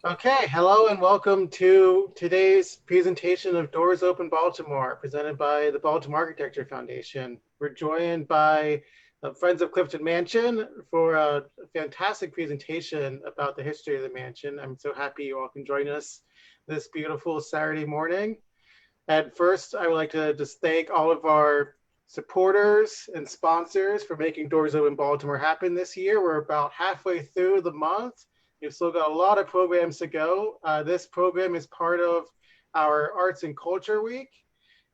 Okay, hello and welcome to today's presentation of Doors Open Baltimore, presented by the Baltimore Architecture Foundation. We're joined by friends of Clifton Mansion for a fantastic presentation about the history of the mansion. I'm so happy you all can join us this beautiful Saturday morning. And first, I would like to just thank all of our supporters and sponsors for making Doors Open Baltimore happen this year. We're about halfway through the month. We've still got a lot of programs to go. This program is part of our Arts and Culture Week.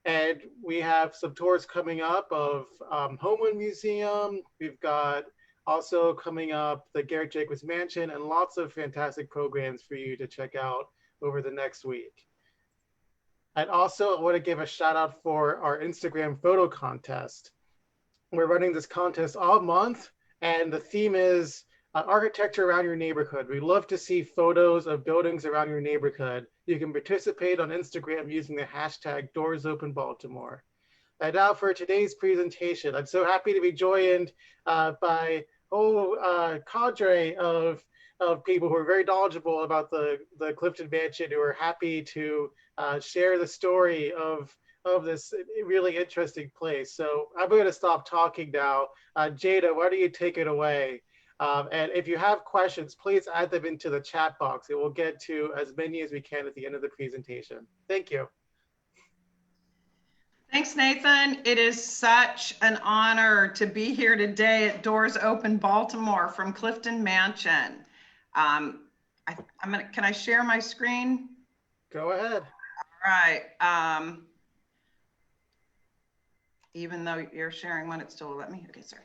And we have some tours coming up of Homewood Museum. We've got also coming up the Garrett Jacobs Mansion and lots of fantastic programs for you to check out over the next week. I'd also want to give a shout out for our Instagram photo contest. We're running this contest all month, and the theme is architecture around your neighborhood. We love to see photos of buildings around your neighborhood. You can participate on Instagram using the hashtag DoorsOpenBaltimore. And now for today's presentation, I'm so happy to be joined by a whole cadre of people who are very knowledgeable about the Clifton Mansion, who are happy to share the story of this really interesting place. So I'm going to stop talking now. Jada, why don't you take it away? And if you have questions, please add them into the chat box. It will get to as many as we can at the end of the presentation. Thank you. Thanks, Nathan. It is such an honor to be here today at Doors Open Baltimore from Clifton Mansion. Can I share my screen? Go ahead. All right. Even though you're sharing one, it still let me. Okay, sorry.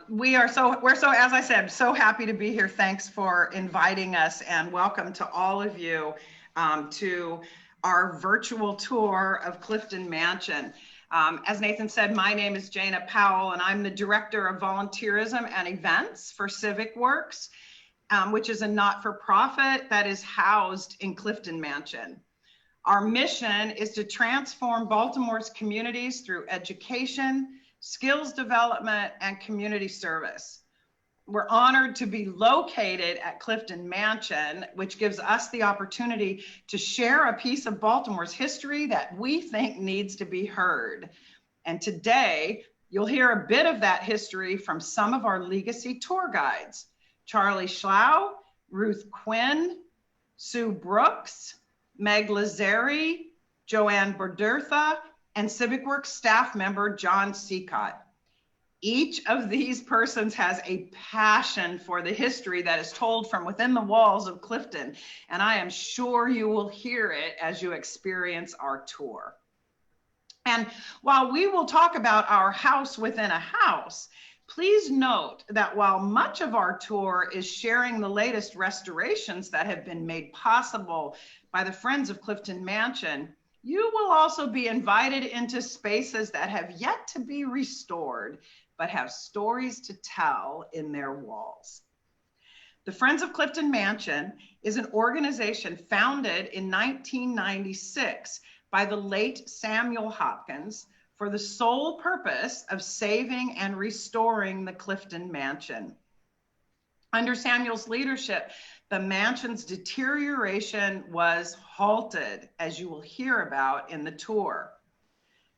We're so, as I said, so happy to be here. Thanks for inviting us, and welcome to all of you to our virtual tour of Clifton Mansion. As Nathan said, my name is Jana Powell, and I'm the Director of Volunteerism and Events for Civic Works, which is a not-for-profit that is housed in Clifton Mansion. Our mission is to transform Baltimore's communities through education, skills development, and community service. We're honored to be located at Clifton Mansion, which gives us the opportunity to share a piece of Baltimore's history that we think needs to be heard. And today, you'll hear a bit of that history from some of our legacy tour guides: Charlie Schlau, Ruth Quinn, Sue Brooks, Meg Lazzari, Joanne Berdertha, and Civic Works staff member John Seacott. Each of these persons has a passion for the history that is told from within the walls of Clifton, and I am sure you will hear it as you experience our tour. And while we will talk about our house within a house, please note that while much of our tour is sharing the latest restorations that have been made possible by the Friends of Clifton Mansion, you will also be invited into spaces that have yet to be restored, but have stories to tell in their walls. The Friends of Clifton Mansion is an organization founded in 1996 by the late Samuel Hopkins for the sole purpose of saving and restoring the Clifton Mansion. Under Samuel's leadership, the mansion's deterioration was halted, as you will hear about in the tour.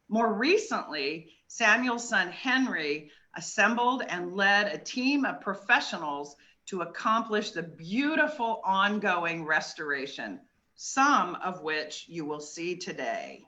More recently, Samuel's son Henry assembled and led a team of professionals to accomplish the beautiful ongoing restoration, some of which you will see today.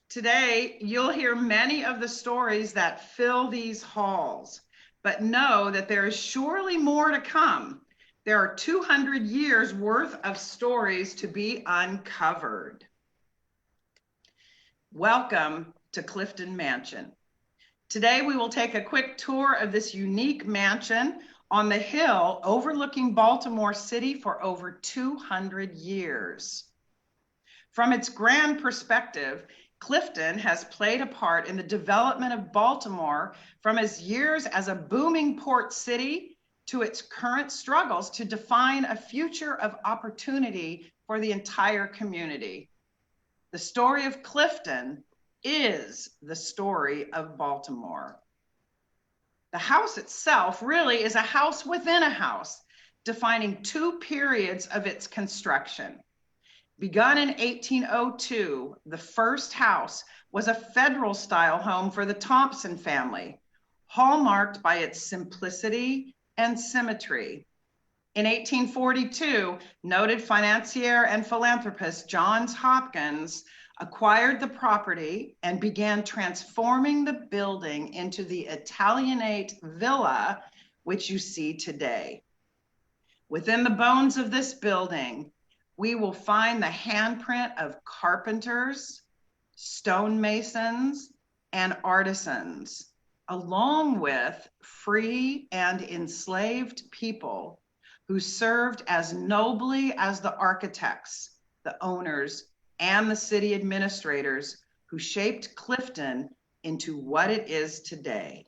Today, you'll hear many of the stories that fill these halls, but know that there is surely more to come. There are 200 years worth of stories to be uncovered. Welcome to Clifton Mansion. Today, we will take a quick tour of this unique mansion on the hill overlooking Baltimore City for over 200 years. From its grand perspective, Clifton has played a part in the development of Baltimore from its years as a booming port city to its current struggles to define a future of opportunity for the entire community. The story of Clifton is the story of Baltimore. The house itself really is a house within a house, defining two periods of its construction. Begun in 1802, the first house was a federal-style home for the Thompson family, hallmarked by its simplicity and symmetry. In 1842, noted financier and philanthropist John Hopkins acquired the property and began transforming the building into the Italianate villa, which you see today. Within the bones of this building, we will find the handprint of carpenters, stonemasons, and artisans, along with free and enslaved people who served as nobly as the architects, the owners, and the city administrators who shaped Clifton into what it is today.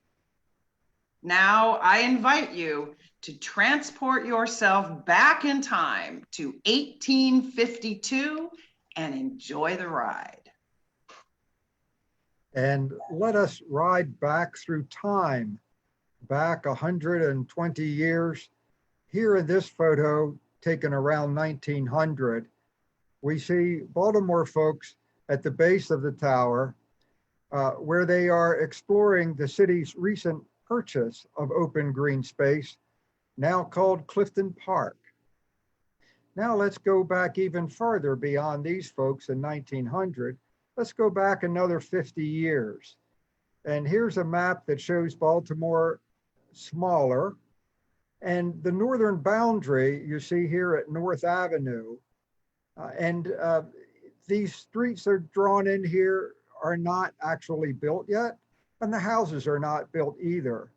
Now, I invite you to transport yourself back in time to 1852 and enjoy the ride. And let us ride back through time, back 120 years. Here in this photo, taken around 1900, we see Baltimore folks at the base of the tower, where they are exploring the city's recent purchase of open green space, now called Clifton Park. Now let's go back even further beyond these folks in 1900. Let's go back another 50 years. And here's a map that shows Baltimore smaller. And the northern boundary you see here at North Avenue. These streets are drawn in here are not actually built yet, and the houses are not built either.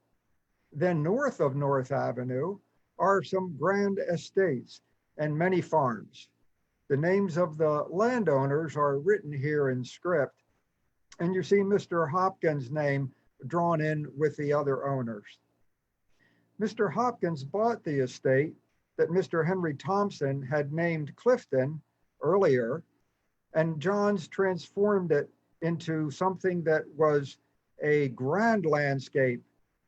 Then north of North Avenue are some grand estates and many farms. The names of the landowners are written here in script, and you see Mr. Hopkins' name drawn in with the other owners. Mr. Hopkins bought the estate that Mr. Henry Thompson had named Clifton earlier, and Johns transformed it into something that was a grand landscape,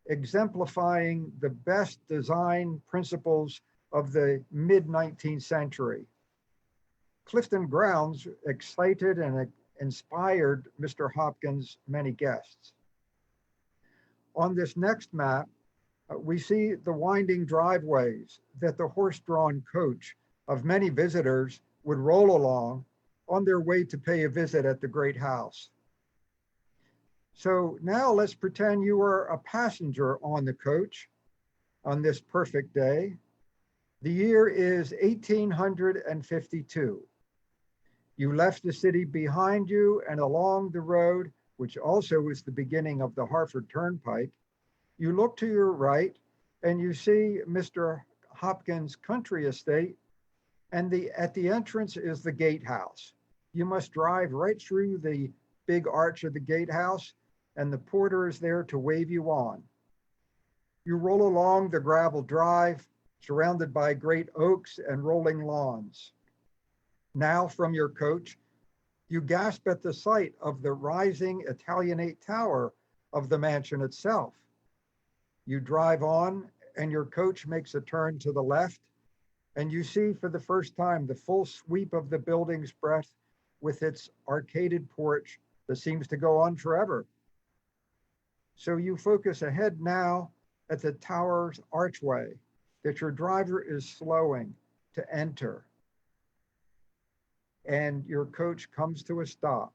exemplifying the best design principles of the mid-19th century. Clifton grounds excited and inspired Mr. Hopkins' many guests. On this next map, we see the winding driveways that the horse-drawn coach of many visitors would roll along on their way to pay a visit at the great house. So now let's pretend you are a passenger on the coach on this perfect day. The year is 1852. You left the city behind you, and along the road, which also is the beginning of the Hartford Turnpike, you look to your right and you see Mr. Hopkins' country estate, and at the entrance is the gatehouse. You must drive right through the big arch of the gatehouse, and the porter is there to wave you on. You roll along the gravel drive, surrounded by great oaks and rolling lawns. Now from your coach, you gasp at the sight of the rising Italianate tower of the mansion itself. You drive on, and your coach makes a turn to the left, and you see for the first time the full sweep of the building's breadth with its arcaded porch that seems to go on forever. So you focus ahead now at the tower's archway that your driver is slowing to enter. And your coach comes to a stop,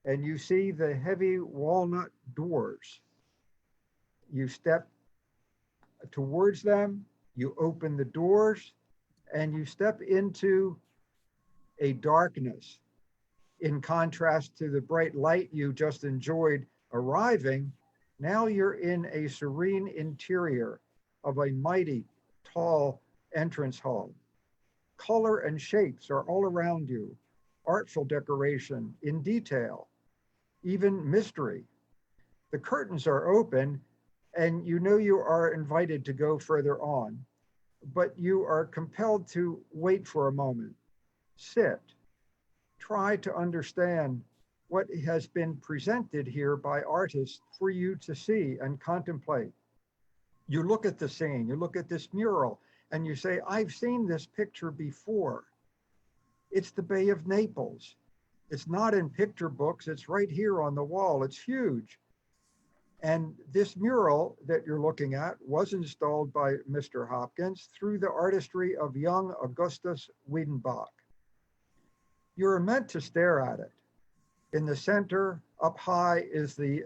and you see the heavy walnut doors. You step towards them, you open the doors, and you step into a darkness. In contrast to the bright light you just enjoyed arriving, now you're in a serene interior of a mighty, tall entrance hall. Color and shapes are all around you, artful decoration in detail, even mystery. The curtains are open, and you know you are invited to go further on, but you are compelled to wait for a moment, sit, try to understand what has been presented here by artists for you to see and contemplate. You look at the scene, you look at this mural, and you say, I've seen this picture before. It's the Bay of Naples. It's not in picture books, it's right here on the wall, it's huge. And this mural that you're looking at was installed by Mr. Hopkins through the artistry of young Augustus Wiedenbach. You're meant to stare at it. In the center, up high, is the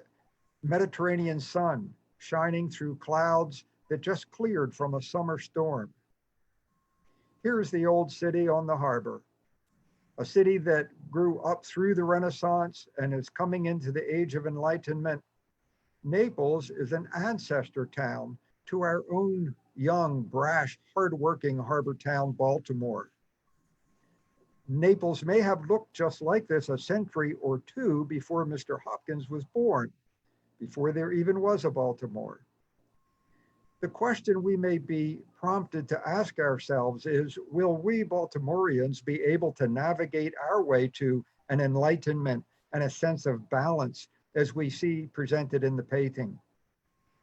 Mediterranean sun shining through clouds that just cleared from a summer storm. Here's the old city on the harbor, a city that grew up through the Renaissance and is coming into the Age of Enlightenment. Naples is an ancestor town to our own young, brash, hardworking harbor town, Baltimore. Naples may have looked just like this a century or two before Mr. Hopkins was born, before there even was a Baltimore. The question we may be prompted to ask ourselves is, will we Baltimoreans be able to navigate our way to an enlightenment and a sense of balance as we see presented in the painting?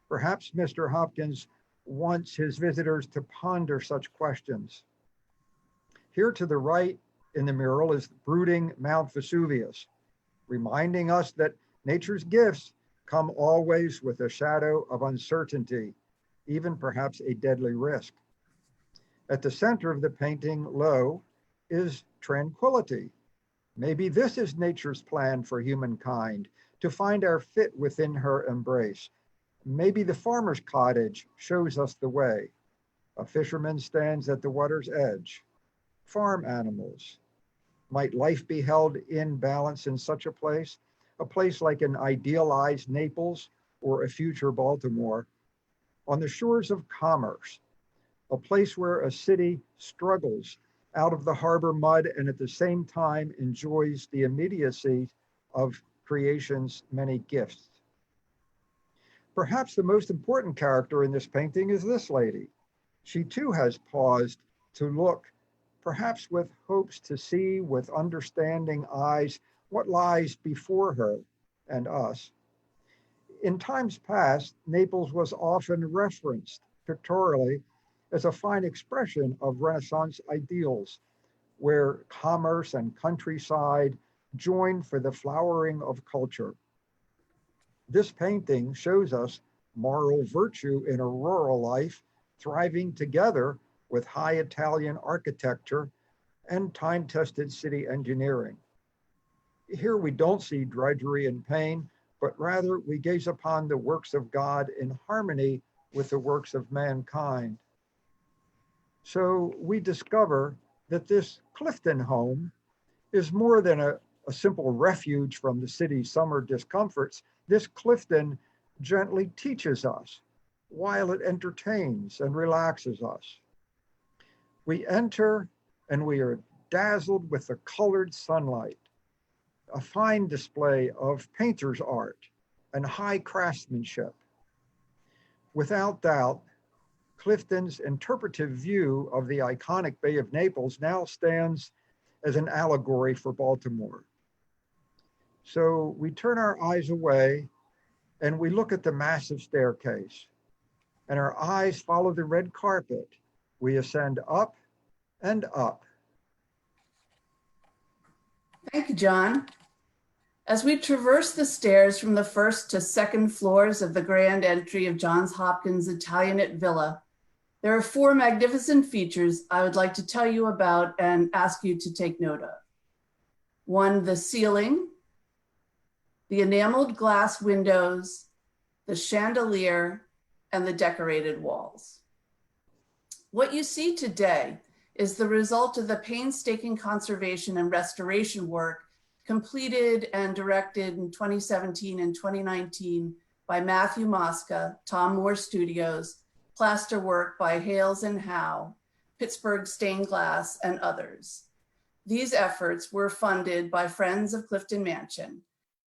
Perhaps Mr. Hopkins wants his visitors to ponder such questions. Here to the right in the mural is brooding Mount Vesuvius, reminding us that nature's gifts come always with a shadow of uncertainty, even perhaps a deadly risk. At the center of the painting, low, is tranquility. Maybe this is nature's plan for humankind, to find our fit within her embrace. Maybe the farmer's cottage shows us the way. A fisherman stands at the water's edge. Farm animals. Might life be held in balance in such a place like an idealized Naples or a future Baltimore, on the shores of commerce, a place where a city struggles out of the harbor mud and at the same time enjoys the immediacy of creation's many gifts. Perhaps the most important character in this painting is this lady. She too has paused to look, perhaps with hopes to see with understanding eyes what lies before her and us. In times past, Naples was often referenced pictorially as a fine expression of Renaissance ideals, where commerce and countryside joined for the flowering of culture. This painting shows us moral virtue in a rural life thriving together with high Italian architecture and time-tested city engineering. Here we don't see drudgery and pain, but rather we gaze upon the works of God in harmony with the works of mankind. So we discover that this Clifton home is more than a simple refuge from the city's summer discomforts. This Clifton gently teaches us while it entertains and relaxes us. We enter and we are dazzled with the colored sunlight, a fine display of painter's art and high craftsmanship. Without doubt, Clifton's interpretive view of the iconic Bay of Naples now stands as an allegory for Baltimore. So we turn our eyes away and we look at the massive staircase, and our eyes follow the red carpet. We ascend up and up. Thank you, John. As we traverse the stairs from the first to second floors of the grand entry of Johns Hopkins Italianate Villa, there are 4 magnificent features I would like to tell you about and ask you to take note of. 1, the ceiling, the enameled glass windows, the chandelier, and the decorated walls. What you see today is the result of the painstaking conservation and restoration work completed and directed in 2017 and 2019 by Matthew Mosca, Tom Moore Studios, plaster work by Hales and Howe, Pittsburgh Stained Glass, and others. These efforts were funded by Friends of Clifton Mansion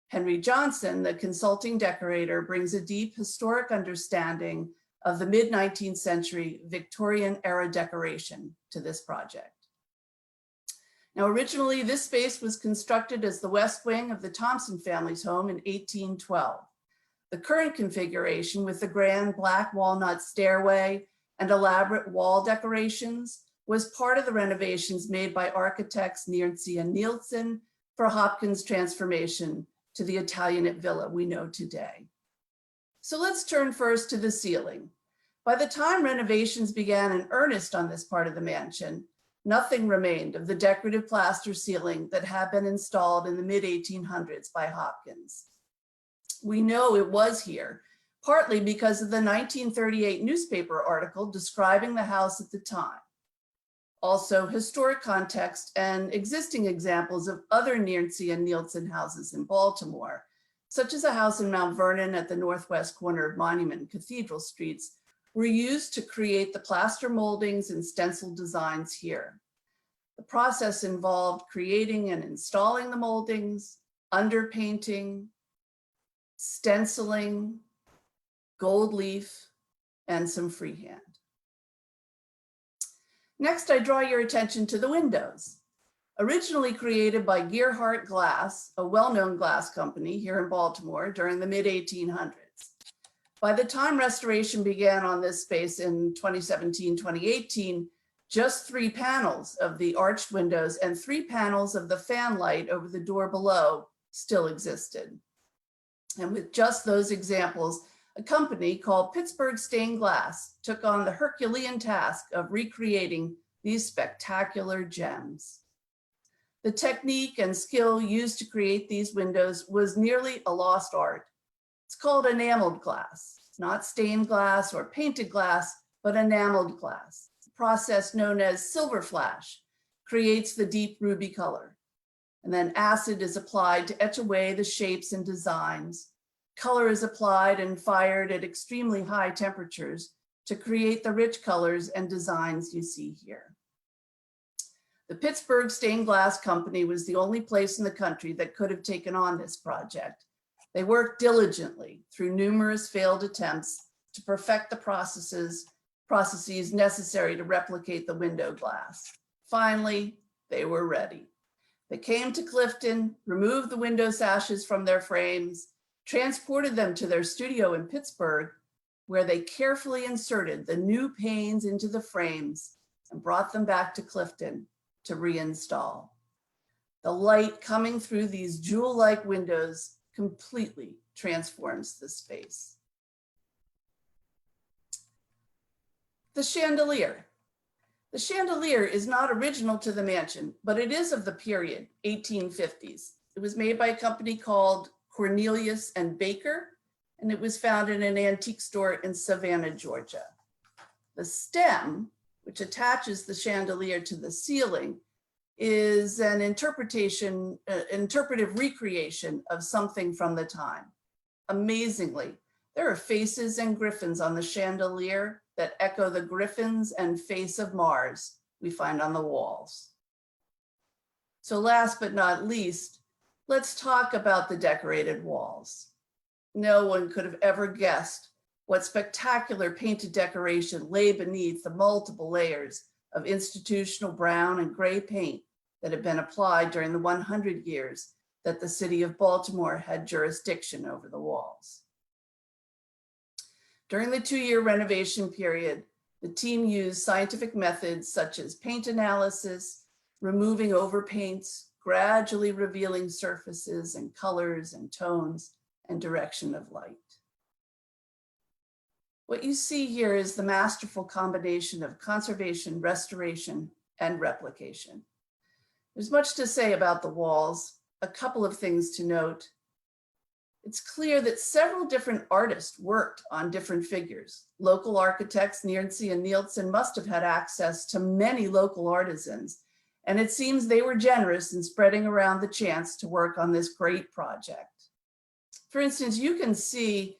Henry Johnson, the consulting decorator, brings a deep historic understanding of the mid-19th century Victorian era decoration to this project. Now, originally, this space was constructed as the west wing of the Thompson family's home in 1812. The current configuration, with the grand black walnut stairway and elaborate wall decorations, was part of the renovations made by architects Nancy and Nielsen for Hopkins' transformation to the Italianate villa we know today. So let's turn first to the ceiling. By the time renovations began in earnest on this part of the mansion, nothing remained of the decorative plaster ceiling that had been installed in the mid-1800s by Hopkins. We know it was here, partly because of the 1938 newspaper article describing the house at the time. Also, historic context and existing examples of other Nancy and Nielsen houses in Baltimore, such as a house in Mount Vernon at the northwest corner of Monument and Cathedral Streets, were used to create the plaster moldings and stencil designs here. The process involved creating and installing the moldings, underpainting, stenciling, gold leaf, and some freehand. Next, I draw your attention to the windows. Originally created by Gearhart Glass, a well-known glass company here in Baltimore during the mid-1800s. By the time restoration began on this space in 2017-2018, just 3 panels of the arched windows and 3 panels of the fan light over the door below still existed. And with just those examples, a company called Pittsburgh Stained Glass took on the Herculean task of recreating these spectacular gems. The technique and skill used to create these windows was nearly a lost art. It's called enameled glass, not stained glass or painted glass, but enameled glass. The process known as silver flash creates the deep ruby color. And then acid is applied to etch away the shapes and designs. Color is applied and fired at extremely high temperatures to create the rich colors and designs you see here. The Pittsburgh Stained Glass Company was the only place in the country that could have taken on this project. They worked diligently through numerous failed attempts to perfect the processes necessary to replicate the window glass. Finally, they were ready. They came to Clifton, removed the window sashes from their frames, transported them to their studio in Pittsburgh, where they carefully inserted the new panes into the frames and brought them back to Clifton to reinstall. The light coming through these jewel-like windows completely transforms the space. The chandelier. The chandelier is not original to the mansion, but it is of the period, 1850s. It was made by a company called Cornelius and Baker, and it was found in an antique store in Savannah, Georgia. The stem, which attaches the chandelier to the ceiling, is an interpretive recreation of something from the time. Amazingly, there are faces and griffins on the chandelier that echo the griffins and face of Mars we find on the walls. So last but not least, let's talk about the decorated walls. No one could have ever guessed what spectacular painted decoration lay beneath the multiple layers of institutional brown and gray paint that had been applied during the 100 years that the city of Baltimore had jurisdiction over the walls. During the 2-year renovation period, the team used scientific methods such as paint analysis, removing overpaints, gradually revealing surfaces and colors and tones and direction of light. What you see here is the masterful combination of conservation, restoration, and replication. There's much to say about the walls. A couple of things to note. It's clear that several different artists worked on different figures. Local architects, Nancy and Nielsen, must have had access to many local artisans, and it seems they were generous in spreading around the chance to work on this great project. For instance, you can see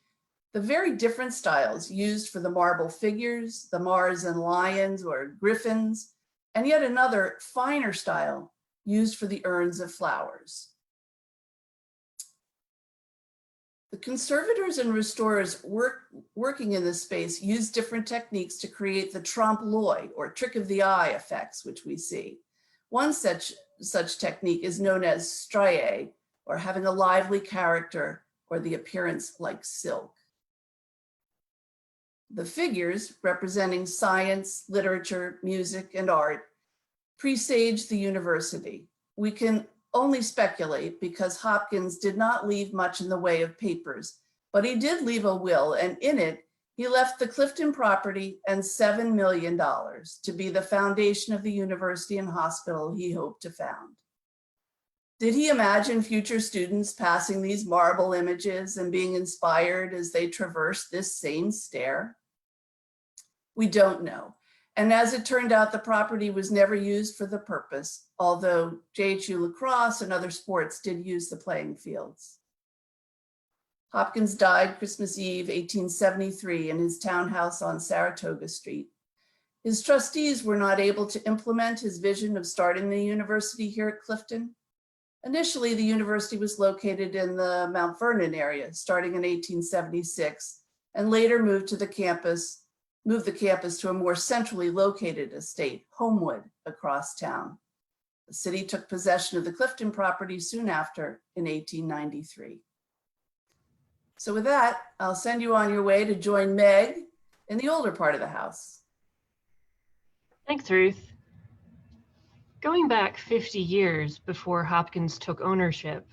the very different styles used for the marble figures, the Mars and lions or griffins, and yet another finer style used for the urns of flowers. The conservators and restorers working in this space used different techniques to create the trompe l'oeil, or trick of the eye effects, which we see. One such technique is known as striae, or having a lively character or the appearance like silk. The figures representing science, literature, music, and art presage the university. We can only speculate because Hopkins did not leave much in the way of papers, but he did leave a will, and in it, he left the Clifton property and $7 million to be the foundation of the university and hospital he hoped to found. Did he imagine future students passing these marble images and being inspired as they traversed this same stair? We don't know. And as it turned out, the property was never used for the purpose, although JHU lacrosse and other sports did use the playing fields. Hopkins died Christmas Eve, 1873, in his townhouse on Saratoga Street. His trustees were not able to implement his vision of starting the university here at Clifton. Initially, the university was located in the Mount Vernon area, starting in 1876, and later moved the campus to a more centrally located estate, Homewood, across town. The city took possession of the Clifton property soon after in 1893. So with that, I'll send you on your way to join Meg in the older part of the house. Thanks, Ruth. Going back 50 years before Hopkins took ownership,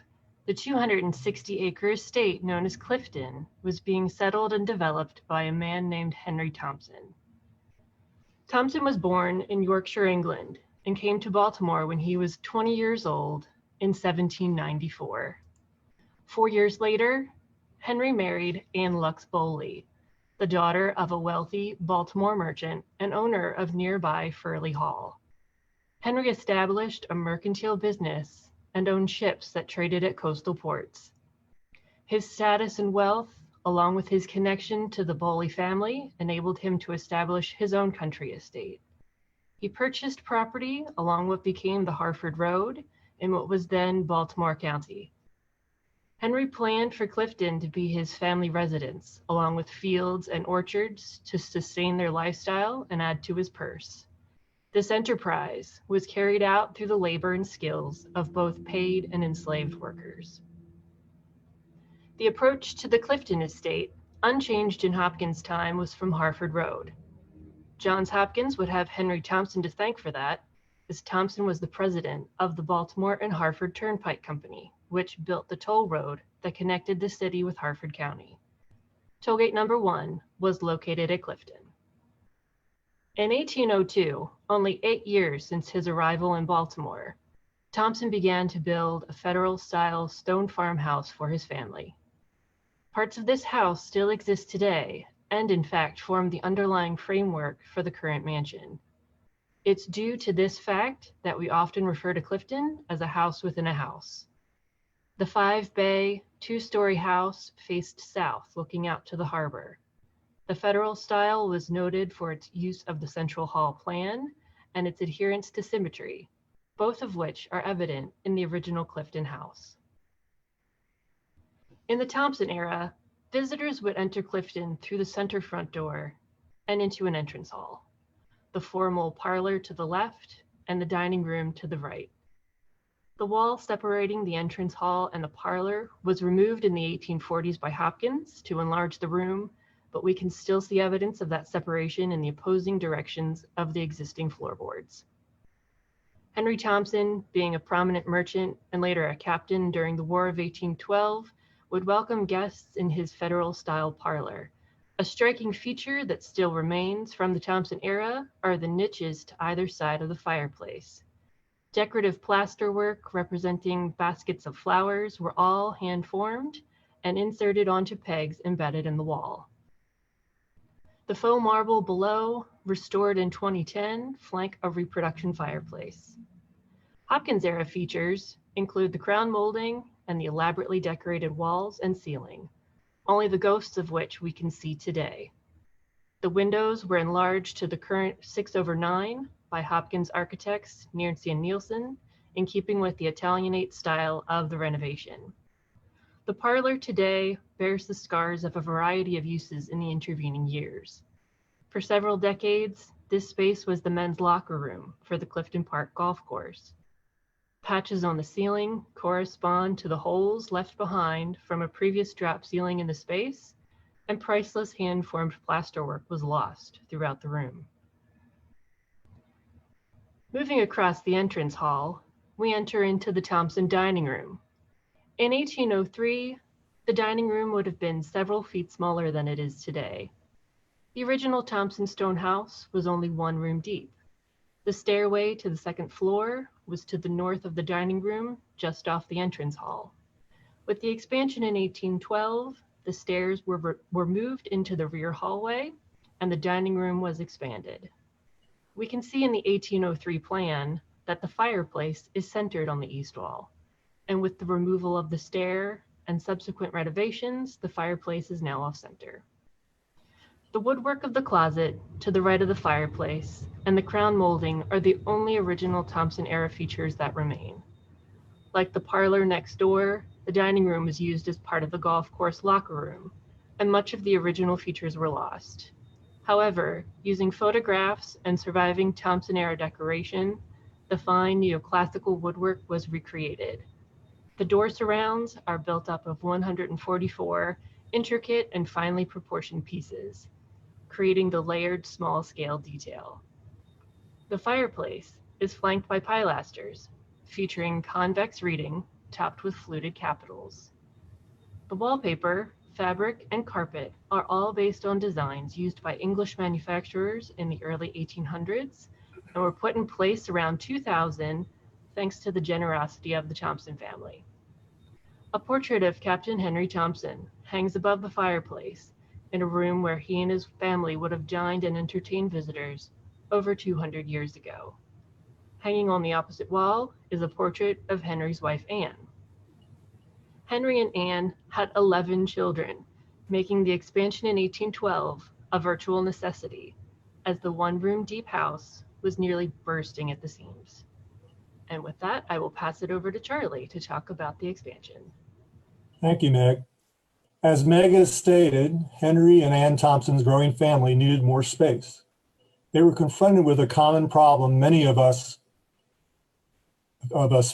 the 260-acre estate known as Clifton was being settled and developed by a man named Henry Thompson. Thompson was born in Yorkshire, England, and came to Baltimore when he was 20 years old in 1794. 4 years later, Henry married Anne Lux Bowley, the daughter of a wealthy Baltimore merchant and owner of nearby Furley Hall. Henry established a mercantile business and owned ships that traded at coastal ports. His status and wealth, along with his connection to the Bowley family, enabled him to establish his own country estate. He purchased property along what became the Harford Road in what was then Baltimore County. Henry planned for Clifton to be his family residence, along with fields and orchards to sustain their lifestyle and add to his purse. This enterprise was carried out through the labor and skills of both paid and enslaved workers. The approach to the Clifton estate, unchanged in Hopkins' time, was from Harford Road. Johns Hopkins would have Henry Thompson to thank for that, as Thompson was the president of the Baltimore and Harford Turnpike Company, which built the toll road that connected the city with Harford County. Tollgate number 1 was located at Clifton. In 1802, only 8 years since his arrival in Baltimore, Thompson began to build a federal-style stone farmhouse for his family. Parts of this house still exist today, and in fact form the underlying framework for the current mansion. It's due to this fact that we often refer to Clifton as a house within a house. The 5-bay, 2-story house faced south, looking out to the harbor. The federal style was noted for its use of the central hall plan and its adherence to symmetry, both of which are evident in the original Clifton house. In the Thompson era, visitors would enter Clifton through the center front door and into an entrance hall, the formal parlor to the left and the dining room to the right. The wall separating the entrance hall and the parlor was removed in the 1840s by Hopkins to enlarge the room, but we can still see evidence of that separation in the opposing directions of the existing floorboards. Henry Thompson, being a prominent merchant and later a captain during the War of 1812, would welcome guests in his federal-style parlor. A striking feature that still remains from the Thompson era are the niches to either side of the fireplace. Decorative plasterwork representing baskets of flowers were all hand-formed and inserted onto pegs embedded in the wall. The faux marble below, restored in 2010, flank a reproduction fireplace. Hopkins era features include the crown molding and the elaborately decorated walls and ceiling, only the ghosts of which we can see today. The windows were enlarged to the current 6/9 by Hopkins architects Nancy and Nielsen, in keeping with the Italianate style of the renovation. The parlor today bears the scars of a variety of uses in the intervening years. For several decades, this space was the men's locker room for the Clifton Park golf course. Patches on the ceiling correspond to the holes left behind from a previous drop ceiling in the space, and priceless hand-formed plasterwork was lost throughout the room. Moving across the entrance hall, we enter into the Thompson dining room. In 1803, the dining room would have been several feet smaller than it is today. The original Thompson stone house was only one room deep. The stairway to the second floor was to the north of the dining room, just off the entrance hall. With the expansion in 1812, the stairs were moved into the rear hallway, and the dining room was expanded. We can see in the 1803 plan that the fireplace is centered on the east wall, and with the removal of the stair and subsequent renovations, the fireplace is now off-center. The woodwork of the closet to the right of the fireplace and the crown molding are the only original Thompson-era features that remain. Like the parlor next door, the dining room was used as part of the golf course locker room, and much of the original features were lost. However, using photographs and surviving Thompson-era decoration, the fine neoclassical woodwork was recreated. The door surrounds are built up of 144 intricate and finely proportioned pieces, creating the layered small-scale detail. The fireplace is flanked by pilasters, featuring convex reeding topped with fluted capitals. The wallpaper, fabric, and carpet are all based on designs used by English manufacturers in the early 1800s and were put in place around 2000 thanks to the generosity of the Thompson family. A portrait of Captain Henry Thompson hangs above the fireplace in a room where he and his family would have dined and entertained visitors over 200 years ago. Hanging on the opposite wall is a portrait of Henry's wife, Anne. Henry and Anne had 11 children, making the expansion in 1812 a virtual necessity, as the one-room deep house was nearly bursting at the seams. And with that, I will pass it over to Charlie to talk about the expansion. Thank you, Meg. As Meg has stated, Henry and Ann Thompson's growing family needed more space. They were confronted with a common problem many of us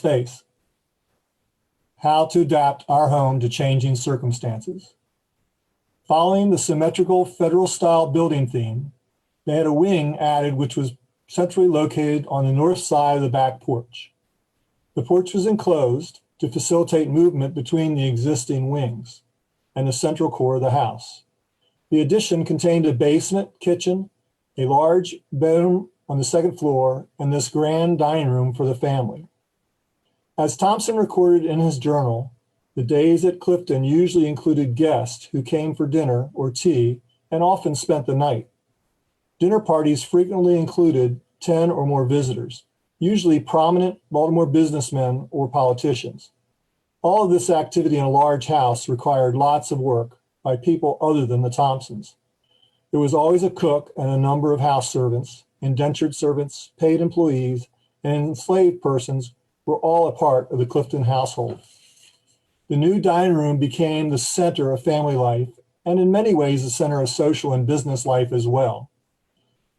face: how to adapt our home to changing circumstances. Following the symmetrical federal-style building theme, they had a wing added which was centrally located on the north side of the back porch. The porch was enclosed to facilitate movement between the existing wings and the central core of the house. The addition contained a basement, kitchen, a large bedroom on the second floor, and this grand dining room for the family. As Thompson recorded in his journal, the days at Clifton usually included guests who came for dinner or tea and often spent the night. Dinner parties frequently included 10 or more visitors, usually prominent Baltimore businessmen or politicians. All of this activity in a large house required lots of work by people other than the Thompsons. There was always a cook and a number of house servants, indentured servants, paid employees, and enslaved persons were all a part of the Clifton household. The new dining room became the center of family life and in many ways the center of social and business life as well.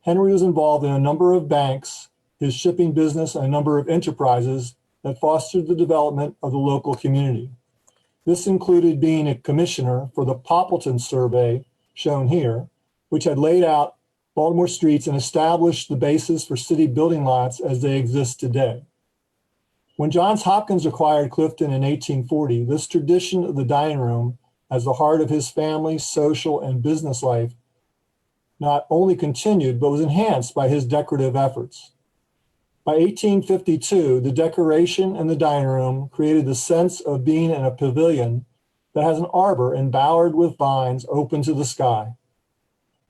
Henry was involved in a number of banks, his shipping business, and a number of enterprises that fostered the development of the local community. This included being a commissioner for the Poppleton survey, shown here, which had laid out Baltimore streets and established the basis for city building lots as they exist today. When Johns Hopkins acquired Clifton in 1840, this tradition of the dining room as the heart of his family's social and business life not only continued, but was enhanced by his decorative efforts. By 1852, the decoration in the dining room created the sense of being in a pavilion that has an arbor embowered with vines open to the sky.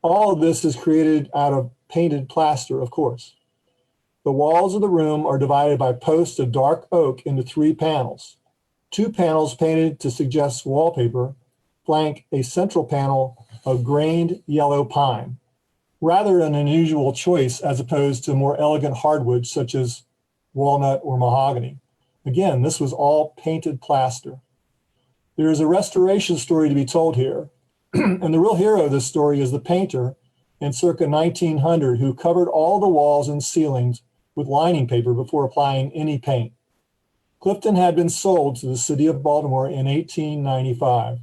All of this is created out of painted plaster, of course. The walls of the room are divided by posts of dark oak into 3 panels. 2 panels painted to suggest wallpaper flank a central panel of grained yellow pine, rather an unusual choice as opposed to more elegant hardwoods such as walnut or mahogany. Again, this was all painted plaster. There is a restoration story to be told here, and the real hero of this story is the painter in circa 1900 who covered all the walls and ceilings with lining paper before applying any paint. Clifton had been sold to the city of Baltimore in 1895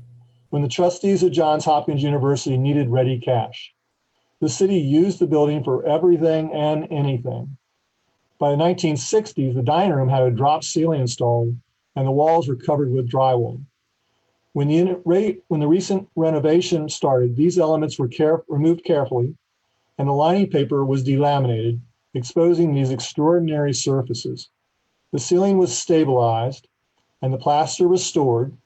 when the trustees of Johns Hopkins University needed ready cash. The city used the building for everything and anything. By the 1960s, the dining room had a drop ceiling installed and the walls were covered with drywall. When the recent renovation started, these elements were removed carefully and the lining paper was delaminated, exposing these extraordinary surfaces. The ceiling was stabilized and the plaster was stored.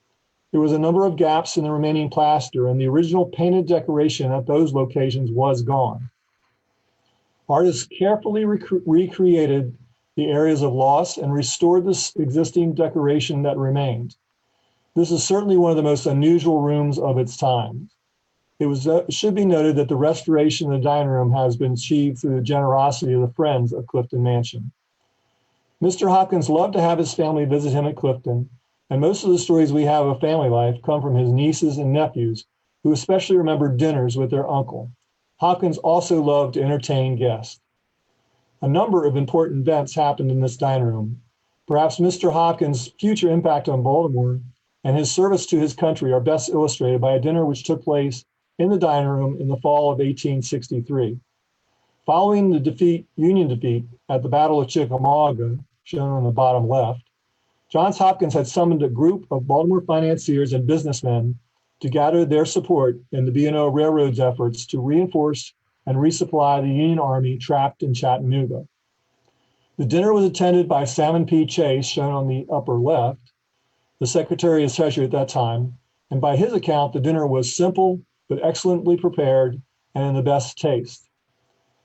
There was a number of gaps in the remaining plaster and the original painted decoration at those locations was gone. Artists carefully recreated the areas of loss and restored this existing decoration that remained. This is certainly one of the most unusual rooms of its time. It should be noted that the restoration of the dining room has been achieved through the generosity of the friends of Clifton Mansion. Mr. Hopkins loved to have his family visit him at Clifton, and most of the stories we have of family life come from his nieces and nephews, who especially remembered dinners with their uncle. Hopkins also loved to entertain guests. A number of important events happened in this dining room. Perhaps Mr. Hopkins' future impact on Baltimore and his service to his country are best illustrated by a dinner which took place in the dining room in the fall of 1863. Following the Union defeat at the Battle of Chickamauga, shown on the bottom left, Johns Hopkins had summoned a group of Baltimore financiers and businessmen to gather their support in the B&O Railroad's efforts to reinforce and resupply the Union Army trapped in Chattanooga. The dinner was attended by Salmon P. Chase, shown on the upper left, the Secretary of Treasury at that time, and by his account, the dinner was simple but excellently prepared and in the best taste.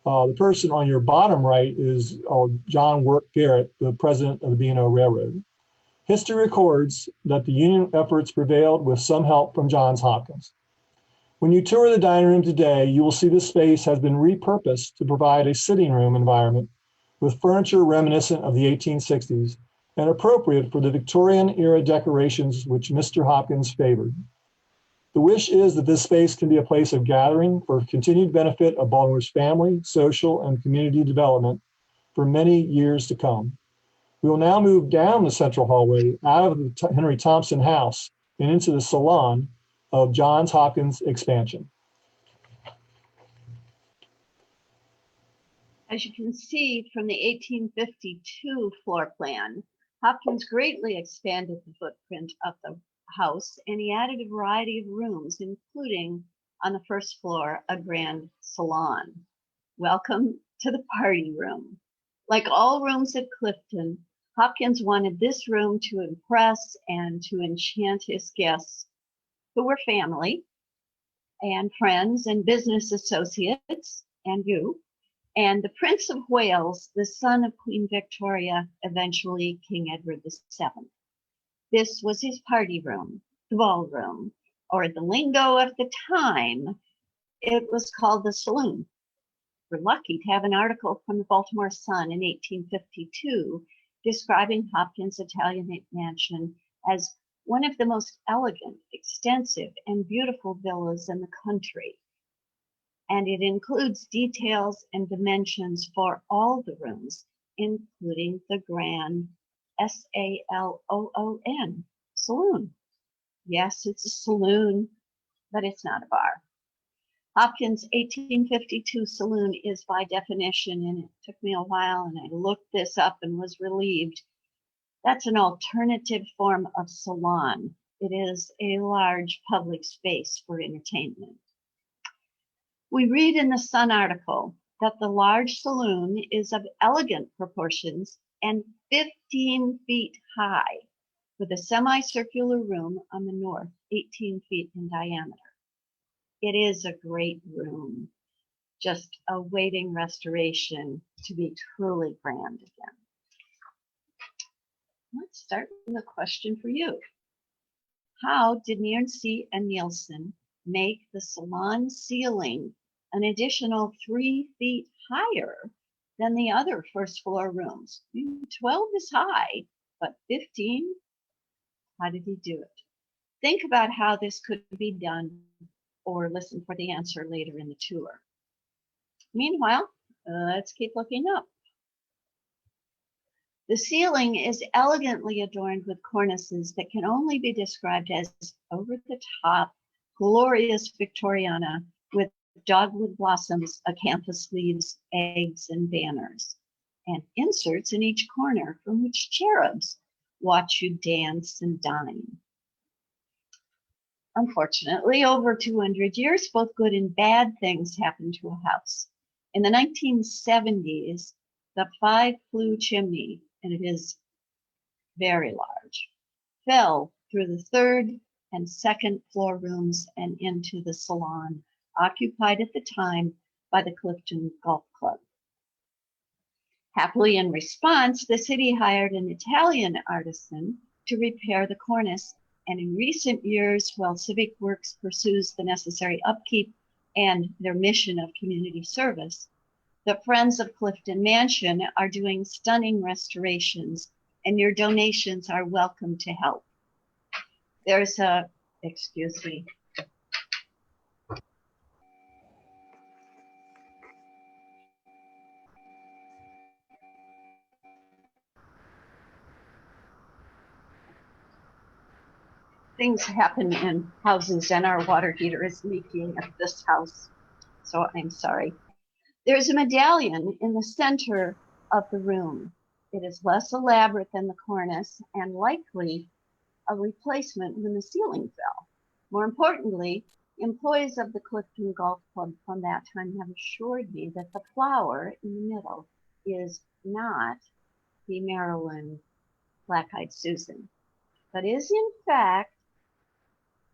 The person on your bottom right is John Work Garrett, the president of the B&O Railroad. History records that the Union efforts prevailed with some help from Johns Hopkins. When you tour the dining room today, you will see this space has been repurposed to provide a sitting room environment with furniture reminiscent of the 1860s and appropriate for the Victorian era decorations which Mr. Hopkins favored. The wish is that this space can be a place of gathering for continued benefit of Baltimore's family, social, and community development for many years to come. We will now move down the central hallway out of the Henry Thompson house and into the Salon of Johns Hopkins expansion. As you can see from the 1852 floor plan, Hopkins greatly expanded the footprint of the house, and he added a variety of rooms, including on the first floor, a grand salon. Welcome to the party room. Like all rooms at Clifton, Hopkins wanted this room to impress and to enchant his guests, who were family and friends and business associates, and you, and the Prince of Wales, the son of Queen Victoria, eventually King Edward VII. This was his party room, the ballroom, or the lingo of the time, it was called the saloon. We're lucky to have an article from the Baltimore Sun in 1852 describing Hopkins' Italianate mansion as one of the most elegant, extensive, and beautiful villas in the country. And it includes details and dimensions for all the rooms, including the grand S-A-L-O-O-N, saloon. Yes, it's a saloon, but it's not a bar. Hopkins' 1852 saloon is by definition, and it took me a while and I looked this up and was relieved. That's an alternative form of salon. It is a large public space for entertainment. We read in the Sun article that the large saloon is of elegant proportions and 15 feet high, with a semicircular room on the north, 18 feet in diameter. It is a great room, just awaiting restoration to be truly grand again. Let's start with a question for you. How did Nielsen and Nielsen make the salon ceiling an additional 3 feet higher than the other first floor rooms? 12 is high, but 15? How did he do it? Think about how this could be done or listen for the answer later in the tour. Meanwhile, let's keep looking up. The ceiling is elegantly adorned with cornices that can only be described as over-the-top, glorious Victoriana with dogwood blossoms, acanthus leaves, eggs, and banners, and inserts in each corner from which cherubs watch you dance and dine. Unfortunately, over 200 years, both good and bad things happened to a house. In the 1970s, the 5-flue chimney, and it is very large, fell through the 3rd and 2nd floor rooms and into the salon, occupied at the time by the Clifton Golf Club. Happily, in response, the city hired an Italian artisan to repair the cornice, and in recent years, while Civic Works pursues the necessary upkeep and their mission of community service, the Friends of Clifton Mansion are doing stunning restorations, and your donations are welcome to help. There's a, excuse me. Things happen in houses, and our water heater is leaking at this house, so I'm sorry. There's a medallion in the center of the room. It is less elaborate than the cornice and likely a replacement when the ceiling fell. More importantly, employees of the Clifton Golf Club from that time have assured me that the flower in the middle is not the Maryland Black-Eyed Susan, but is in fact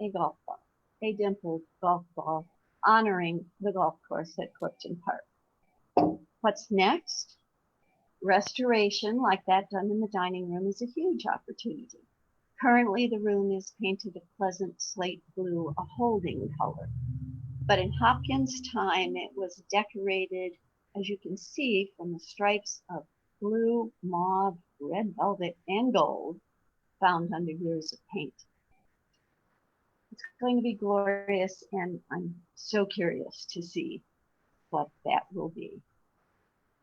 a golf ball, a dimpled golf ball honoring the golf course at Clifton Park. What's next? Restoration like that done in the dining room is a huge opportunity. Currently, the room is painted a pleasant slate blue, a holding color. But in Hopkins' time, it was decorated, as you can see, from the stripes of blue, mauve, red velvet, and gold found under years of paint. It's going to be glorious, and I'm so curious to see what that will be.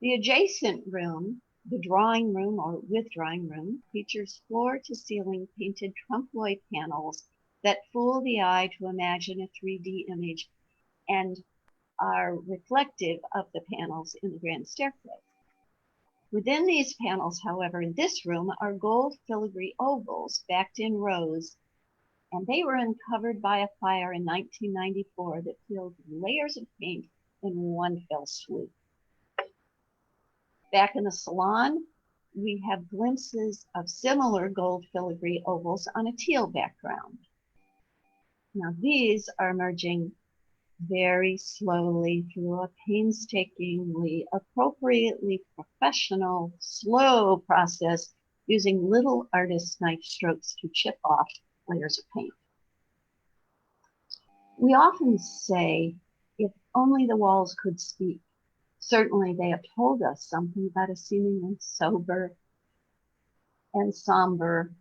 The adjacent room, the drawing room or with drawing room, features floor-to-ceiling painted trompe-l'oeil panels that fool the eye to imagine a 3D image and are reflective of the panels in the grand staircase. Within these panels, however, in this room are gold filigree ovals backed in rows, and they were uncovered by a fire in 1994 that peeled layers of paint in one fell swoop. Back in the salon, we have glimpses of similar gold filigree ovals on a teal background. Now these are emerging very slowly through a painstakingly, appropriately professional, slow process using little artist's knife strokes to chip off layers of paint. We often say, if only the walls could speak. Certainly they have told us something about a seemingly sober and somber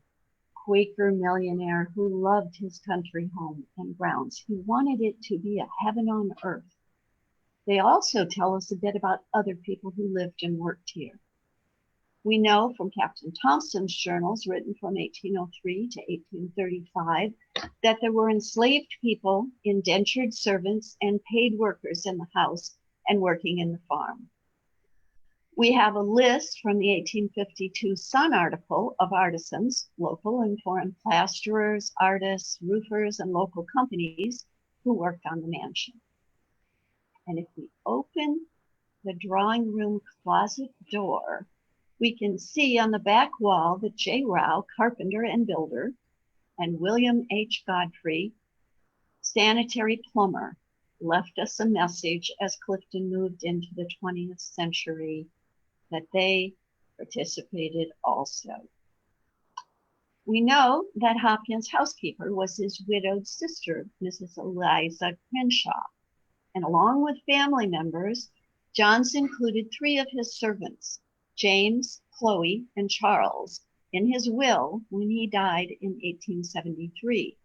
Quaker millionaire who loved his country home and grounds. He wanted it to be a heaven on earth. They also tell us a bit about other people who lived and worked here. We know from Captain Thompson's journals written from 1803 to 1835 that there were enslaved people, indentured servants, and paid workers in the house and working in the farm. We have a list from the 1852 Sun article of artisans, local and foreign plasterers, artists, roofers, and local companies who worked on the mansion. And if we open the drawing room closet door, we can see on the back wall that J. Rao, carpenter and builder, and William H. Godfrey, sanitary plumber, left us a message as Clifton moved into the 20th century that they participated also. We know that Hopkins' housekeeper was his widowed sister, Mrs. Eliza Crenshaw, and along with family members, Johns included 3 of his servants, James, Chloe, and Charles, in his will when he died in 1873.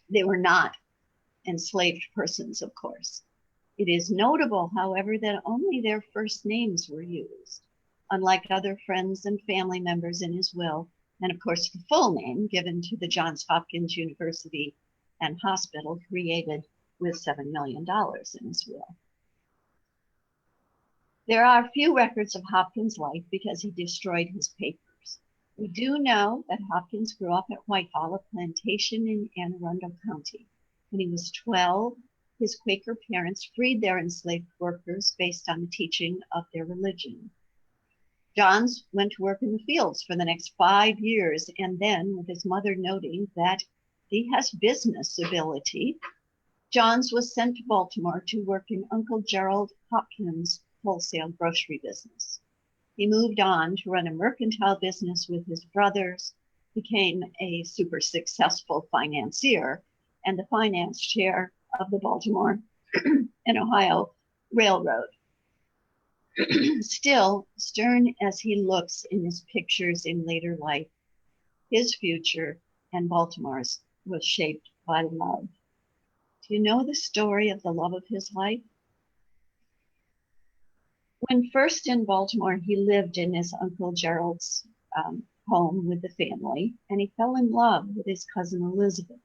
They were not enslaved persons, of course. It is notable, however, that only their first names were used, unlike other friends and family members in his will, and of course the full name given to the Johns Hopkins University and Hospital created with $7 million in his will. There are few records of Hopkins' life because he destroyed his papers. We do know that Hopkins grew up at Whitehall, a plantation in Anne Arundel County. When he was 12, his Quaker parents freed their enslaved workers based on the teaching of their religion. Johns went to work in the fields for the next 5 years, and then, with his mother noting that he has business ability, Johns was sent to Baltimore to work in Uncle Gerald Hopkins' wholesale grocery business. He moved on to run a mercantile business with his brothers, became a super successful financier, and the finance chair of the Baltimore and Ohio Railroad. Still, stern as he looks in his pictures in later life, his future and Baltimore's was shaped by love. Do you know the story of the love of his life? When first in Baltimore, he lived in his Uncle Gerald's home with the family, and he fell in love with his cousin Elizabeth.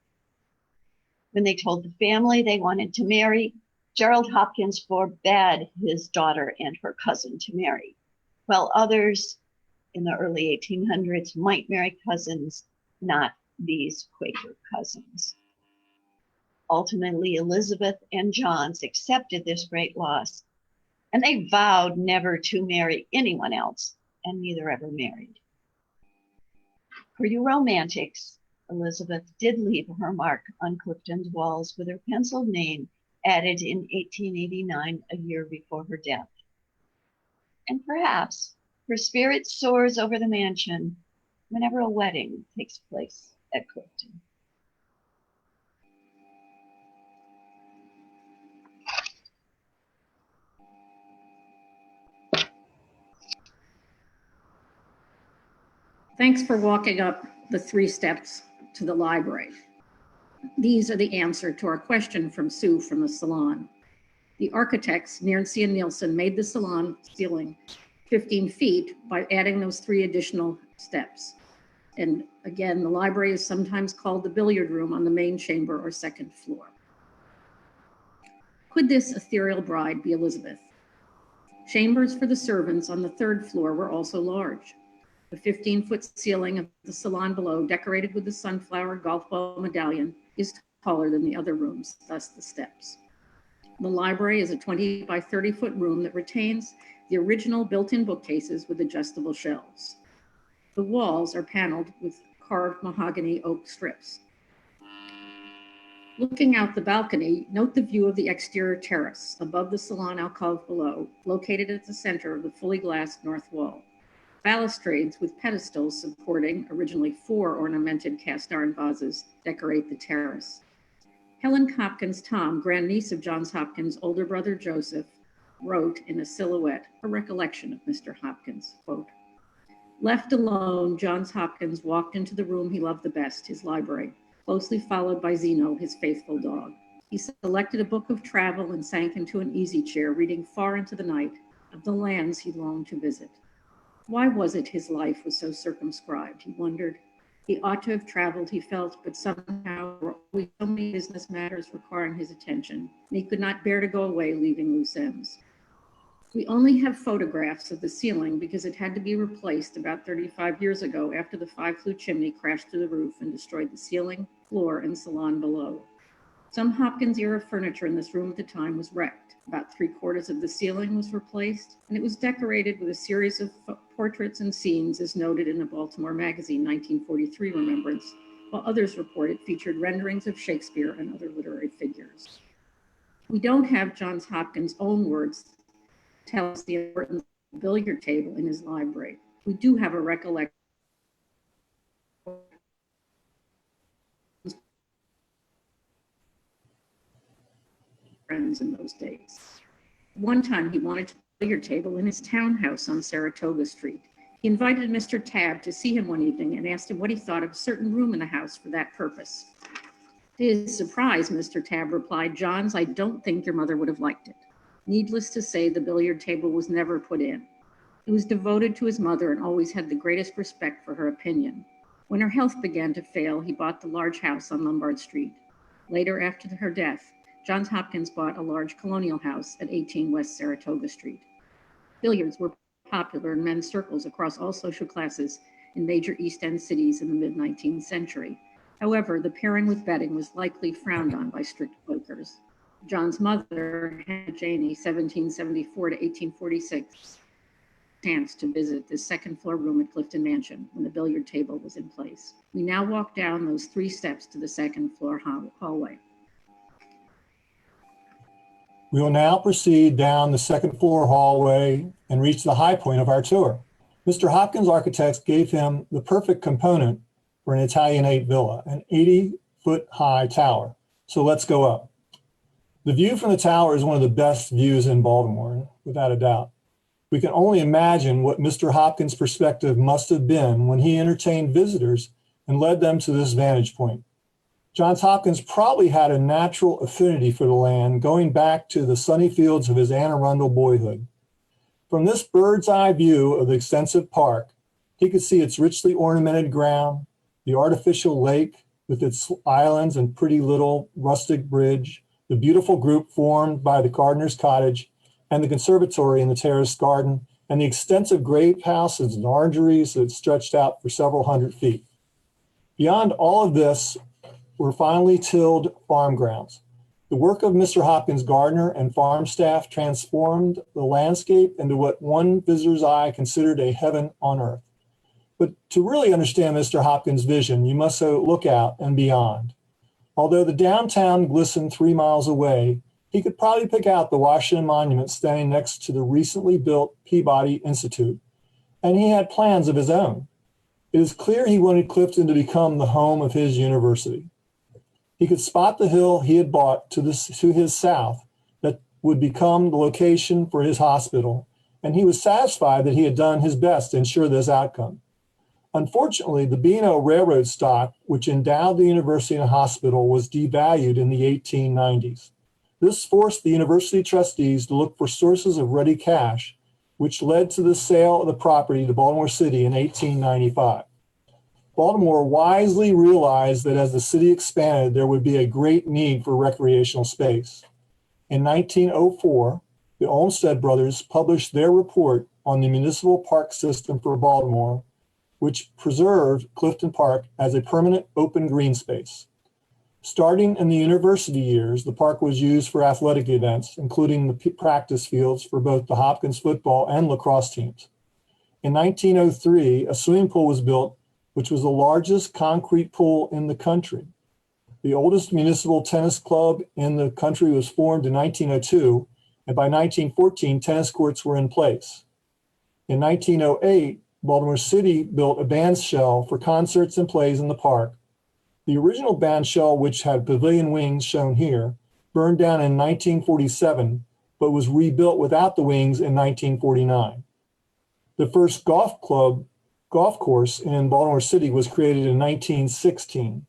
When they told the family they wanted to marry, Gerald Hopkins forbade his daughter and her cousin to marry, while others in the early 1800s might marry cousins, not these Quaker cousins. Ultimately, Elizabeth and Johns accepted this great loss, and they vowed never to marry anyone else, and neither ever married. For you romantics, Elizabeth did leave her mark on Clifton's walls with her penciled name added in 1889, a year before her death. And perhaps her spirit soars over the mansion whenever a wedding takes place at Clifton. Thanks for walking up the 3 steps to the library. These are the answer to our question from Sue from the Salon. The architects, Nancy and Nielsen, made the Salon ceiling 15 feet by adding those 3 additional steps. And again, the library is sometimes called the billiard room on the main chamber or 2nd floor. Could this ethereal bride be Elizabeth? Chambers for the servants on the 3rd floor were also large. The 15-foot ceiling of the salon below, decorated with the sunflower golf ball medallion, is taller than the other rooms, thus the steps. The library is a 20 by 30-foot room that retains the original built-in bookcases with adjustable shelves. The walls are paneled with carved mahogany oak strips. Looking out the balcony, note the view of the exterior terrace above the salon alcove below, located at the center of the fully glassed north wall. Balustrades with pedestals supporting originally 4 ornamented cast iron vases decorate the terrace. Helen Hopkins Tom, grandniece of Johns Hopkins' older brother Joseph, wrote in a silhouette a recollection of Mr. Hopkins, quote, "Left alone, Johns Hopkins walked into the room he loved the best, his library, closely followed by Zeno, his faithful dog. He selected a book of travel and sank into an easy chair, reading far into the night of the lands he longed to visit. Why was it his life was so circumscribed, he wondered. He ought to have traveled, he felt, but somehow there were always so many business matters requiring his attention, and he could not bear to go away, leaving loose ends. We only have photographs of the ceiling because it had to be replaced about 35 years ago after the 5-flue chimney crashed through the roof and destroyed the ceiling, floor, and salon below. Some Hopkins-era furniture in this room at the time was wrecked. About 3/4 of the ceiling was replaced, and it was decorated with a series of portraits and scenes, as noted in a Baltimore magazine 1943 remembrance, while others report it featured renderings of Shakespeare and other literary figures. We don't have Johns Hopkins' own words to tell us the importance of the billiard table in his library. We do have a recollection friends in those days. One time he wanted a billiard table in his townhouse on Saratoga Street. He invited Mr. Tabb to see him one evening and asked him what he thought of a certain room in the house for that purpose. To his surprise, Mr. Tabb replied, "Johns, I don't think your mother would have liked it." Needless to say, the billiard table was never put in. He was devoted to his mother and always had the greatest respect for her opinion. When her health began to fail, he bought the large house on Lombard Street. Later, after her death, Johns Hopkins bought a large colonial house at 18 West Saratoga Street. Billiards were popular in men's circles across all social classes in major East End cities in the mid-19th century. However, the pairing with betting was likely frowned on by strict Quakers. John's mother, Hannah Janey, 1774 to 1846, chance to visit the second floor room at Clifton Mansion when the billiard table was in place. We now walk down those 3 steps to the second floor hallway. We will now proceed down the second floor hallway and reach the high point of our tour. Mr. Hopkins Architects gave him the perfect component for an Italianate villa, an 80-foot high tower. So let's go up. The view from the tower is one of the best views in Baltimore, without a doubt. We can only imagine what Mr. Hopkins' perspective must have been when he entertained visitors and led them to this vantage point. Johns Hopkins probably had a natural affinity for the land going back to the sunny fields of his Anne Arundel boyhood. From this bird's eye view of the extensive park, he could see its richly ornamented ground, the artificial lake with its islands and pretty little rustic bridge, the beautiful group formed by the gardener's cottage, and the conservatory in the terraced garden, and the extensive grape houses and orangeries that stretched out for several hundred feet. Beyond all of this were finely tilled farm grounds. The work of Mr. Hopkins' gardener and farm staff transformed the landscape into what one visitor's eye considered a heaven on earth. But to really understand Mr. Hopkins' vision, you must look out and beyond. Although the downtown glistened 3 miles away, he could probably pick out the Washington Monument standing next to the recently built Peabody Institute, and he had plans of his own. It is clear he wanted Clifton to become the home of his university. He could spot the hill he had bought to his south that would become the location for his hospital, and he was satisfied that he had done his best to ensure this outcome. Unfortunately, the B&O railroad stock, which endowed the university and hospital, was devalued in the 1890s. This forced the university trustees to look for sources of ready cash, which led to the sale of the property to Baltimore City in 1895. Baltimore wisely realized that as the city expanded, there would be a great need for recreational space. In 1904, the Olmsted brothers published their report on the municipal park system for Baltimore, which preserved Clifton Park as a permanent open green space. Starting in the university years, the park was used for athletic events, including the practice fields for both the Hopkins football and lacrosse teams. In 1903, a swimming pool was built, which was the largest concrete pool in the country. The oldest municipal tennis club in the country was formed in 1902, and by 1914, tennis courts were in place. In 1908, Baltimore City built a band shell for concerts and plays in the park. The original band shell, which had pavilion wings shown here, burned down in 1947, but was rebuilt without the wings in 1949. The first golf course in Baltimore City was created in 1916.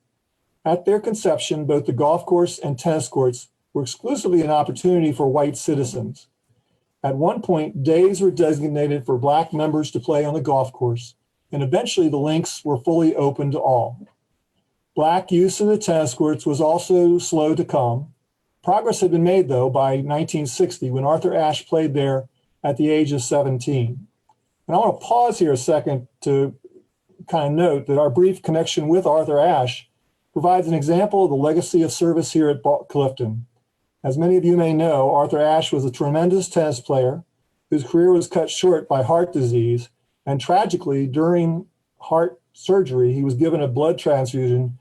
At their conception, both the golf course and tennis courts were exclusively an opportunity for white citizens. At one point, days were designated for Black members to play on the golf course, and eventually the links were fully open to all. Black use of the tennis courts was also slow to come. Progress had been made, though, by 1960 when Arthur Ashe played there at the age of 17. And I want to pause here a second to kind of note that our brief connection with Arthur Ashe provides an example of the legacy of service here at Clifton. As many of you may know, Arthur Ashe was a tremendous tennis player whose career was cut short by heart disease, and tragically, during heart surgery, he was given a blood transfusion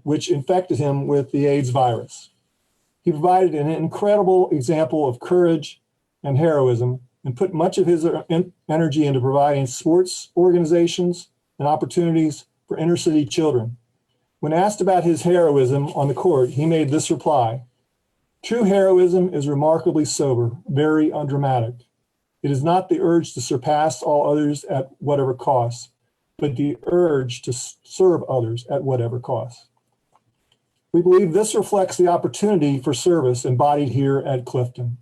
which infected him with the AIDS virus. He provided an incredible example of courage and heroism and put much of his energy into providing sports organizations and opportunities for inner city children. When asked about his heroism on the court, he made this reply: "True heroism is remarkably sober, very undramatic. It is not the urge to surpass all others at whatever cost, but the urge to serve others at whatever cost." We believe this reflects the opportunity for service embodied here at Clifton.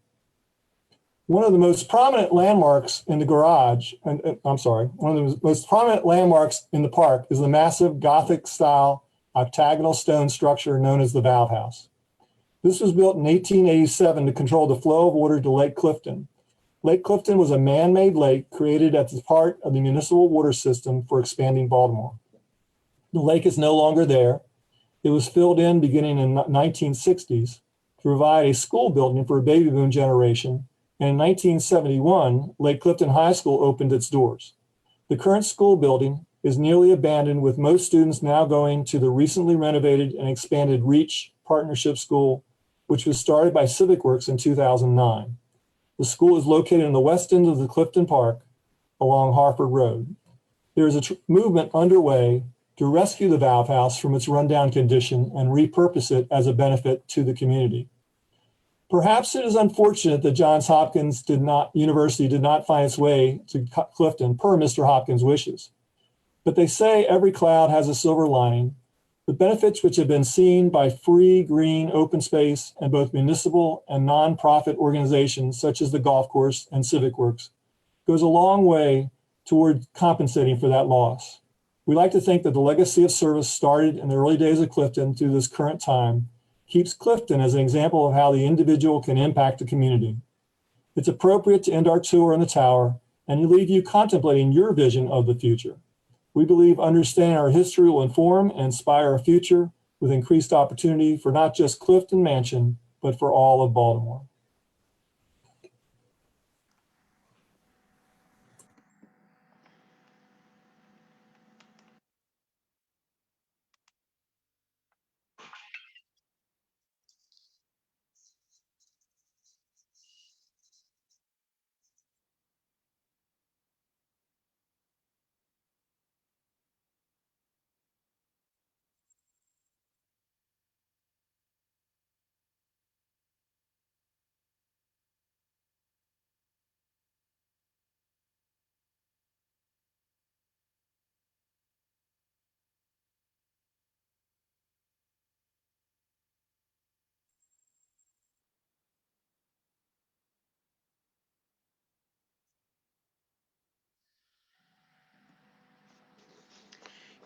One of the most prominent landmarks in the garage, one of the most prominent landmarks in the park is the massive Gothic-style octagonal stone structure known as the Valve House. This was built in 1887 to control the flow of water to Lake Clifton. Lake Clifton was a man-made lake created as part of the municipal water system for expanding Baltimore. The lake is no longer there. It was filled in beginning in the 1960s to provide a school building for a baby boom generation. And in 1971, Lake Clifton High School opened its doors. The current school building is nearly abandoned, with most students now going to the recently renovated and expanded Reach Partnership School, which was started by Civic Works in 2009. The school is located in the west end of the Clifton Park along Harford Road. There is a movement underway to rescue the Valve House from its rundown condition and repurpose it as a benefit to the community. Perhaps it is unfortunate that Johns Hopkins University did not find its way to Clifton per Mr. Hopkins' wishes. But they say every cloud has a silver lining. The benefits which have been seen by free, green, open space and both municipal and nonprofit organizations such as the golf course and Civic Works goes a long way toward compensating for that loss. We like to think that the legacy of service started in the early days of Clifton through this current time keeps Clifton as an example of how the individual can impact the community. It's appropriate to end our tour in the tower and leave you contemplating your vision of the future. We believe understanding our history will inform and inspire our future with increased opportunity for not just Clifton Mansion, but for all of Baltimore.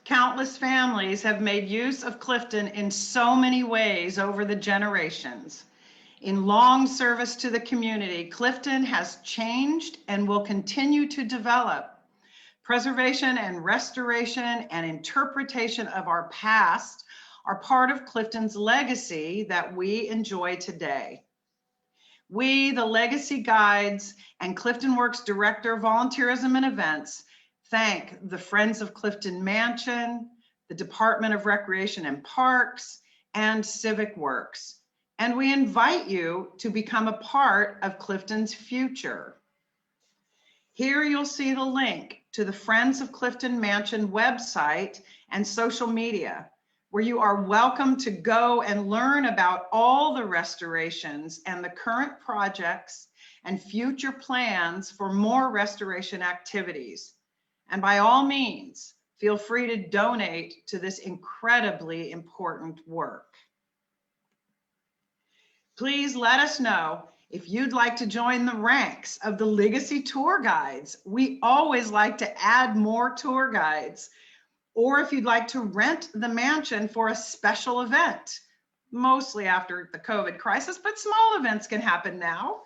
Countless families have made use of Clifton in so many ways over the generations. In long service to the community, Clifton has changed and will continue to develop. Preservation and restoration and interpretation of our past are part of Clifton's legacy that we enjoy today. We, the Legacy Guides and Clifton Works Director, Volunteerism and Events, thank the Friends of Clifton Mansion, the Department of Recreation and Parks, and Civic Works. And we invite you to become a part of Clifton's future. Here you'll see the link to the Friends of Clifton Mansion website and social media, where you are welcome to go and learn about all the restorations and the current projects and future plans for more restoration activities. And by all means, feel free to donate to this incredibly important work. Please let us know if you'd like to join the ranks of the Legacy Tour Guides. We always like to add more tour guides. Or if you'd like to rent the mansion for a special event, mostly after the COVID crisis, but small events can happen now.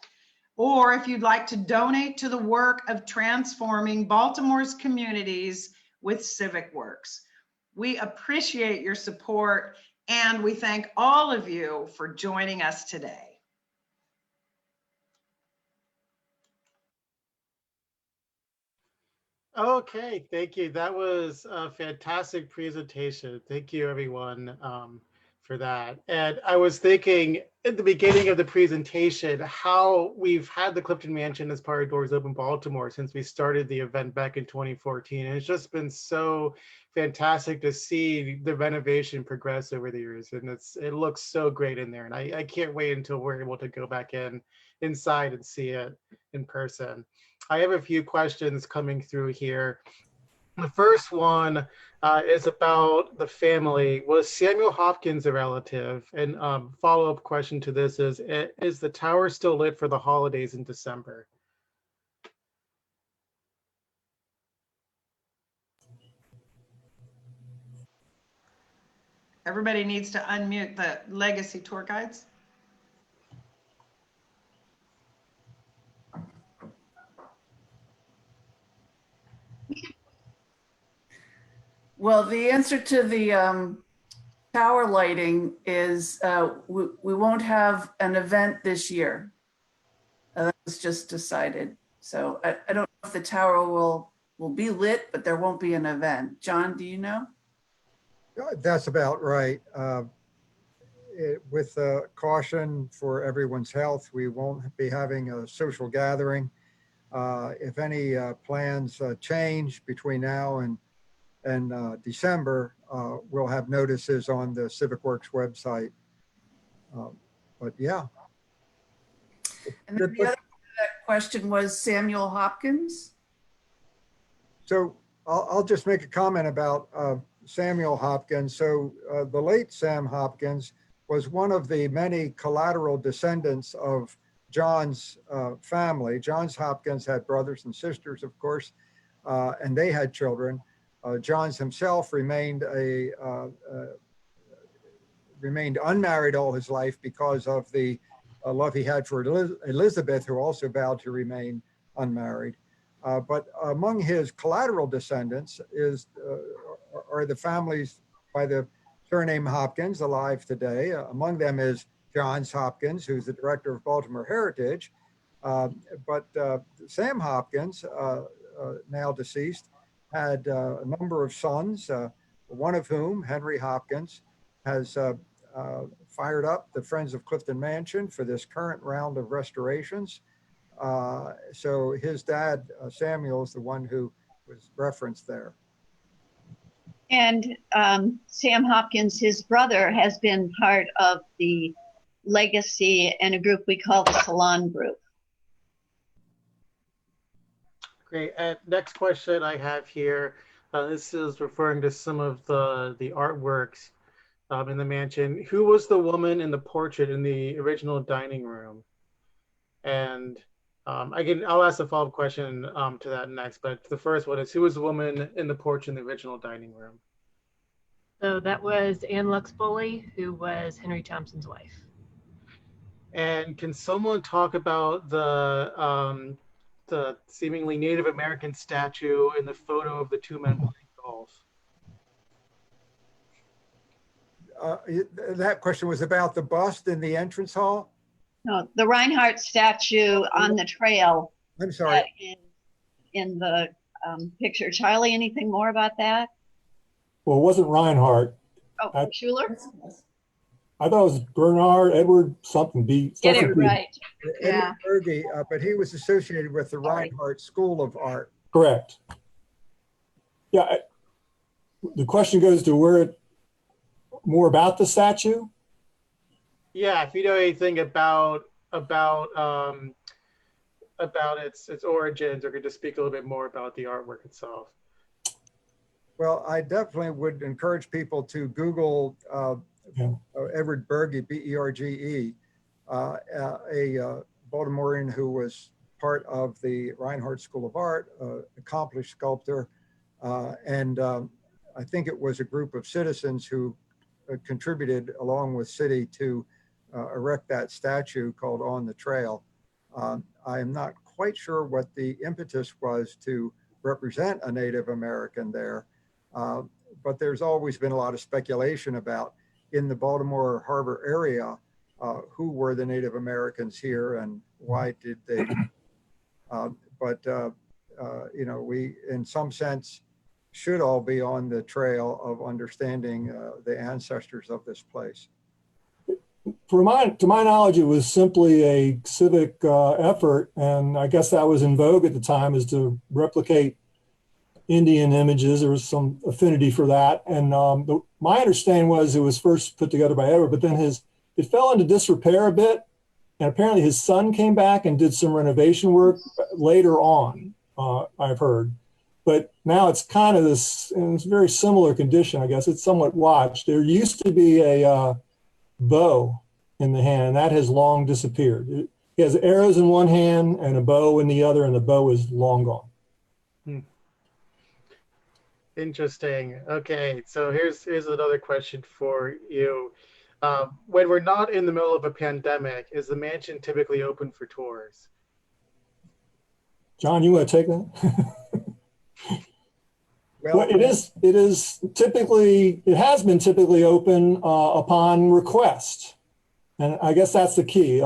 Or if you'd like to donate to the work of transforming Baltimore's communities with Civic Works. We appreciate your support and we thank all of you for joining us today. Okay, thank you. That was a fantastic presentation. Thank you, everyone, for that. And I was thinking at the beginning of the presentation how we've had the Clifton Mansion as part of Doors Open Baltimore since we started the event back in 2014. And it's just been so fantastic to see the renovation progress over the years. And it looks so great in there. And I can't wait until we're able to go back inside and see it in person. I have a few questions coming through here. The first one is about the family. Was Samuel Hopkins a relative? And follow-up question to this is the tower still lit for the holidays in December? Everybody needs to unmute the legacy tour guides. Well, the answer to the tower lighting is we won't have an event this year. That was just decided. So I don't know if the tower will be lit, but there won't be an event. John, do you know? That's about right. With caution for everyone's health, we won't be having a social gathering. If any plans change between now and December, we'll have notices on the Civic Works website. But yeah. And then the other part of that question was Samuel Hopkins. So I'll just make a comment about Samuel Hopkins. So the late Sam Hopkins was one of the many collateral descendants of John's family. Johns Hopkins had brothers and sisters, of course, and they had children. Johns himself remained unmarried all his life because of the love he had for Elizabeth, who also vowed to remain unmarried. But among his collateral descendants are the families by the surname Hopkins, alive today. Among them is Johns Hopkins, who's the director of Baltimore Heritage. But Sam Hopkins, now deceased, had a number of sons, one of whom, Henry Hopkins, has fired up the Friends of Clifton Mansion for this current round of restorations. So his dad, Samuel, is the one who was referenced there. And Sam Hopkins, his brother, has been part of the legacy and a group we call the Salon group. Great. And next question I have here, this is referring to some of the artworks in the mansion. Who was the woman in the portrait in the original dining room? And I'll ask a follow-up question to that next, but the first one is, who was the woman in the portrait in the original dining room? So that was Anne Lux Bully, who was Henry Thompson's wife. And can someone talk about the seemingly Native American statue in the photo of the two men playing golf? That question was about the bust in the entrance hall? No, the Reinhardt statue on the trail. I'm sorry. In the picture. Charlie, anything more about that? Well, it wasn't Reinhardt. Oh, Schuler? I thought it was Bernard, Edward, something. Get it right. Yeah. Berge, but he was associated with the Reinhardt School of Art. Correct. Yeah. The question goes to more about the statue? Yeah, if you know anything about its origins, or could just speak a little bit more about the artwork itself. Well, I definitely would encourage people to Google Edward Berge, B-E-R-G-E, a Baltimorean who was part of the Reinhardt School of Art, accomplished sculptor, and I think it was a group of citizens who contributed along with city to erect that statue called On the Trail. I am not quite sure what the impetus was to represent a Native American there, but there's always been a lot of speculation about, in the Baltimore Harbor area, who were the Native Americans here and why did they? You know, we, in some sense, should all be on the trail of understanding the ancestors of this place. To my knowledge, it was simply a civic effort, and I guess that was in vogue at the time, is to replicate Indian images. There was some affinity for that, and my understanding was it was first put together by Edward, but then it fell into disrepair a bit, and apparently his son came back and did some renovation work later on, I've heard. but now it's kind of this, and it's a very similar condition, I guess. It's somewhat watched. There used to be a bow in the hand, and that has long disappeared. He has arrows in one hand and a bow in the other, and the bow is long gone. Interesting. Okay, so here's another question for you. When we're not in the middle of a pandemic, is the mansion typically open for tours? John, you want to take that? Well, it is typically, it has been typically open upon request. And I guess that's the key.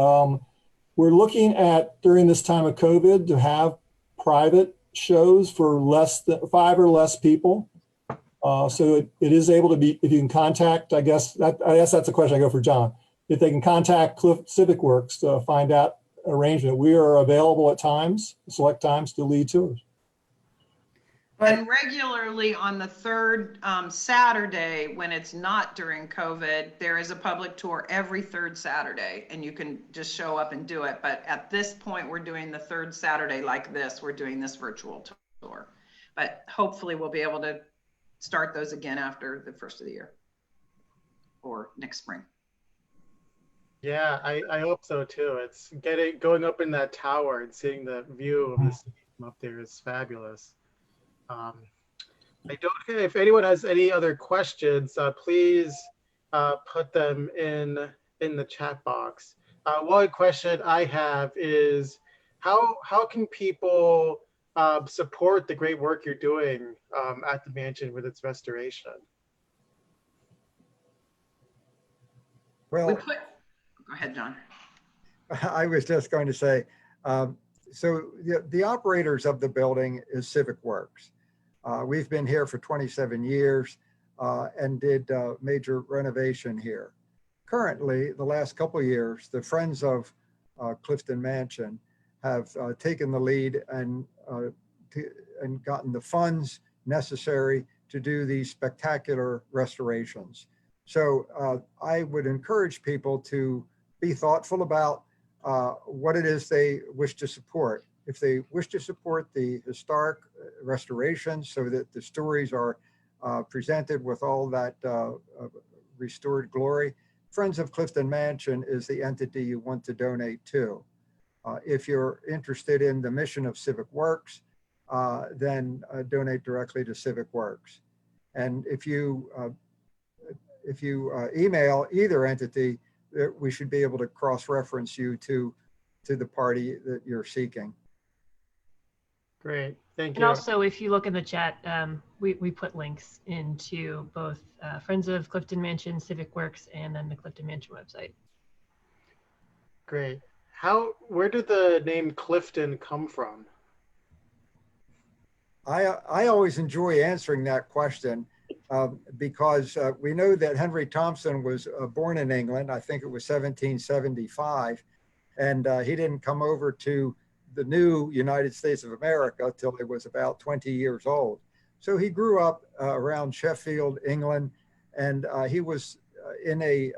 We're looking at, during this time of COVID, to have private shows for less than 5 or less people. So it is able to be, if you can contact, I guess that's a question I go for John. If they can contact Civic Works to find out arrangement, we are available at times, select times, to lead tours. And regularly on the third Saturday, when it's not during COVID, there is a public tour every third Saturday, and you can just show up and do it. But at this point, we're doing the third Saturday like this. We're doing this virtual tour. But hopefully we'll be able to start those again after the first of the year or next spring. Yeah, I hope so too. It's going up in that tower and seeing the view of the city from up there is fabulous. If anyone has any other questions, please put them in the chat box. One question I have is how can people support the great work you're doing at the mansion with its restoration? Well, go ahead, John. I was just going to say, so the operators of the building is Civic Works. We've been here for 27 years and did major renovation here. Currently, the last couple of years, the Friends of Clifton Mansion have taken the lead and gotten the funds necessary to do these spectacular restorations. So I would encourage people to be thoughtful about what it is they wish to support. If they wish to support the historic restoration so that the stories are presented with all that restored glory, Friends of Clifton Mansion is the entity you want to donate to. If you're interested in the mission of Civic Works, then donate directly to Civic Works. And if you email either entity, we should be able to cross-reference you to the party that you're seeking. Great, thank you. And also, if you look in the chat, we put links into both Friends of Clifton Mansion, Civic Works, and then the Clifton Mansion website. Great. Where did the name Clifton come from? I always enjoy answering that question because we know that Henry Thompson was born in England. I think it was 1775, and he didn't come over to the new United States of America till he was about 20 years old. So he grew up around Sheffield, England, and he was in a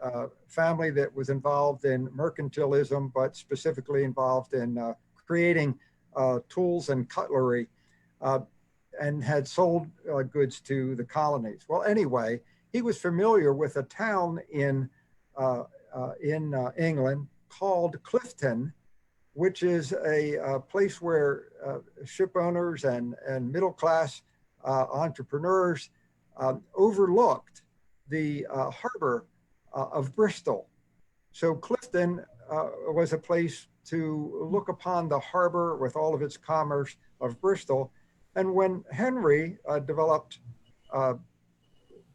family that was involved in mercantilism, but specifically involved in creating tools and cutlery, and had sold goods to the colonies. Well, anyway, he was familiar with a town in England called Clifton, which is a place where ship owners and middle-class entrepreneurs overlooked the harbor of Bristol. So Clifton was a place to look upon the harbor with all of its commerce of Bristol. And when Henry developed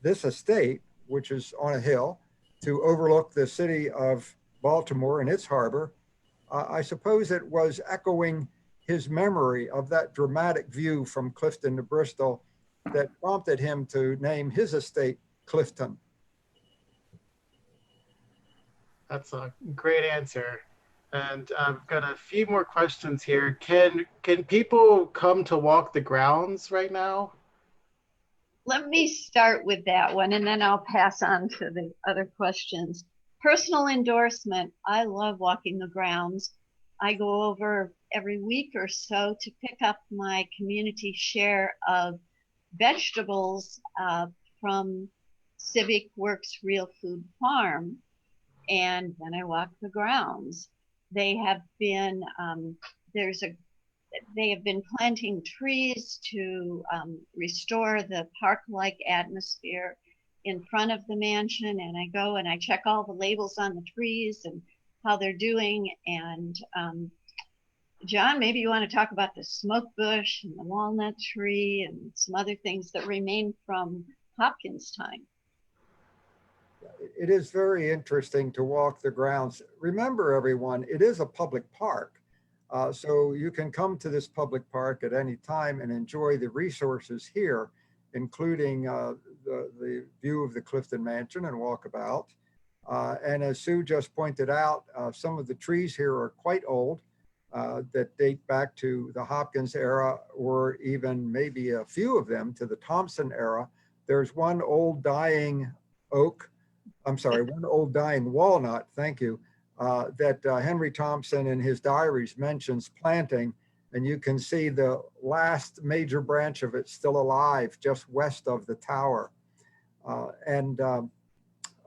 this estate, which is on a hill, to overlook the city of Baltimore and its harbor, I suppose it was echoing his memory of that dramatic view from Clifton to Bristol that prompted him to name his estate Clifton. That's a great answer. And I've got a few more questions here. Can people come to walk the grounds right now? Let me start with that one, and then I'll pass on to the other questions. Personal endorsement. I love walking the grounds. I go over every week or so to pick up my community share of vegetables from Civic Works Real Food Farm, and then I walk the grounds. They have been they have been planting trees to restore the park-like atmosphere in front of the mansion, and I go and I check all the labels on the trees and how they're doing. And John, maybe you want to talk about the smoke bush and the walnut tree and some other things that remain from Hopkins' time. It is very interesting to walk the grounds. Remember, everyone, it is a public park. So you can come to this public park at any time and enjoy the resources here, including the view of the Clifton Mansion and walkabout. And as Sue just pointed out, some of the trees here are quite old, that date back to the Hopkins era, or even maybe a few of them to the Thompson era. There's one old dying oak, one old dying walnut, thank you, that Henry Thompson in his diaries mentions planting, and you can see the last major branch of it still alive just west of the tower.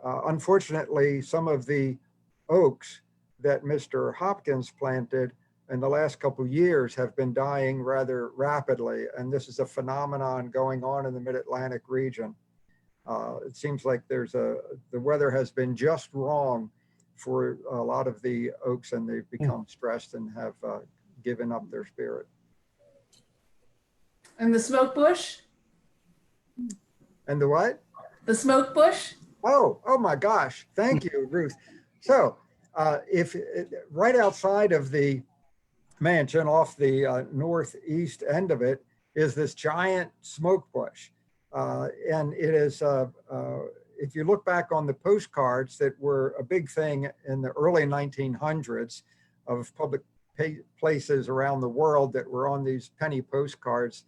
Unfortunately, some of the oaks that Mr. Hopkins planted in the last couple of years have been dying rather rapidly, and this is a phenomenon going on in the Mid-Atlantic region. It seems like the weather has been just wrong for a lot of the oaks, and they've become stressed and have given up their spirit. And the smoke bush? And the what? The smoke bush? Oh my gosh. Thank you, Ruth. So if right outside of the mansion, off the northeast end of it, is this giant smoke bush. And it is, if you look back on the postcards that were a big thing in the early 1900s of public places around the world that were on these penny postcards,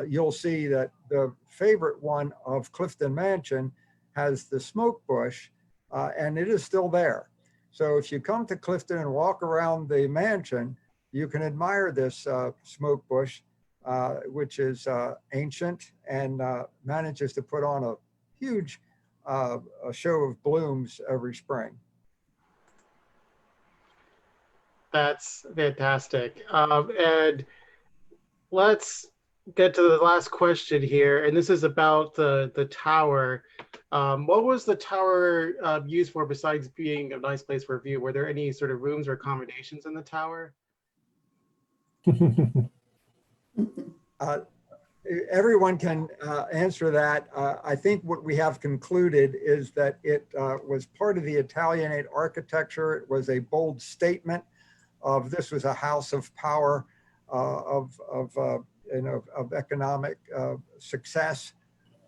you'll see that the favorite one of Clifton Mansion has the smoke bush, and it is still there. So if you come to Clifton and walk around the mansion, you can admire this smoke bush, which is ancient and manages to put on a huge a show of blooms every spring. That's fantastic. And let's get to the last question here. And this is about the tower. What was the tower used for besides being a nice place for a view? Were there any sort of rooms or accommodations in the tower? Everyone can answer that. I think what we have concluded is that it was part of the Italianate architecture. It was a bold statement of this was a house of power, of economic success.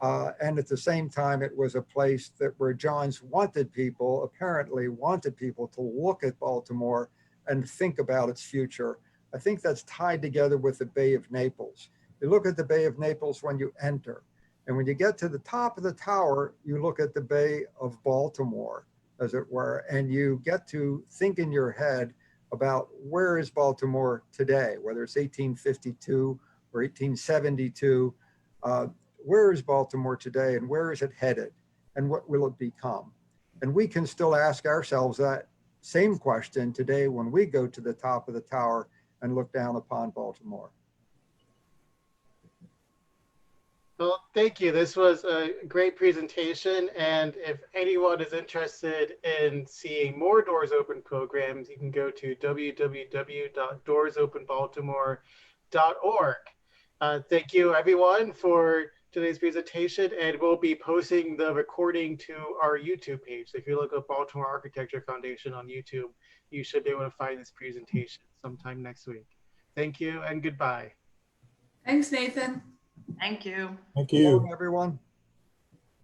And at the same time, it was a place where Johns apparently wanted people to look at Baltimore and think about its future. I think that's tied together with the Bay of Naples. You look at the Bay of Naples when you enter, and when you get to the top of the tower, you look at the Bay of Baltimore, as it were, and you get to think in your head about where is Baltimore today, whether it's 1852 or 1872, where is Baltimore today and where is it headed and what will it become? And we can still ask ourselves that same question today when we go to the top of the tower and look down upon Baltimore. Well, thank you. This was a great presentation. And if anyone is interested in seeing more Doors Open programs, you can go to www.doorsopenbaltimore.org. Thank you, everyone, for today's presentation. And we'll be posting the recording to our YouTube page. So if you look up Baltimore Architecture Foundation on YouTube, you should be able to find this presentation sometime next week. Thank you and goodbye. Thanks, Nathan. Thank you. Thank you. Everyone.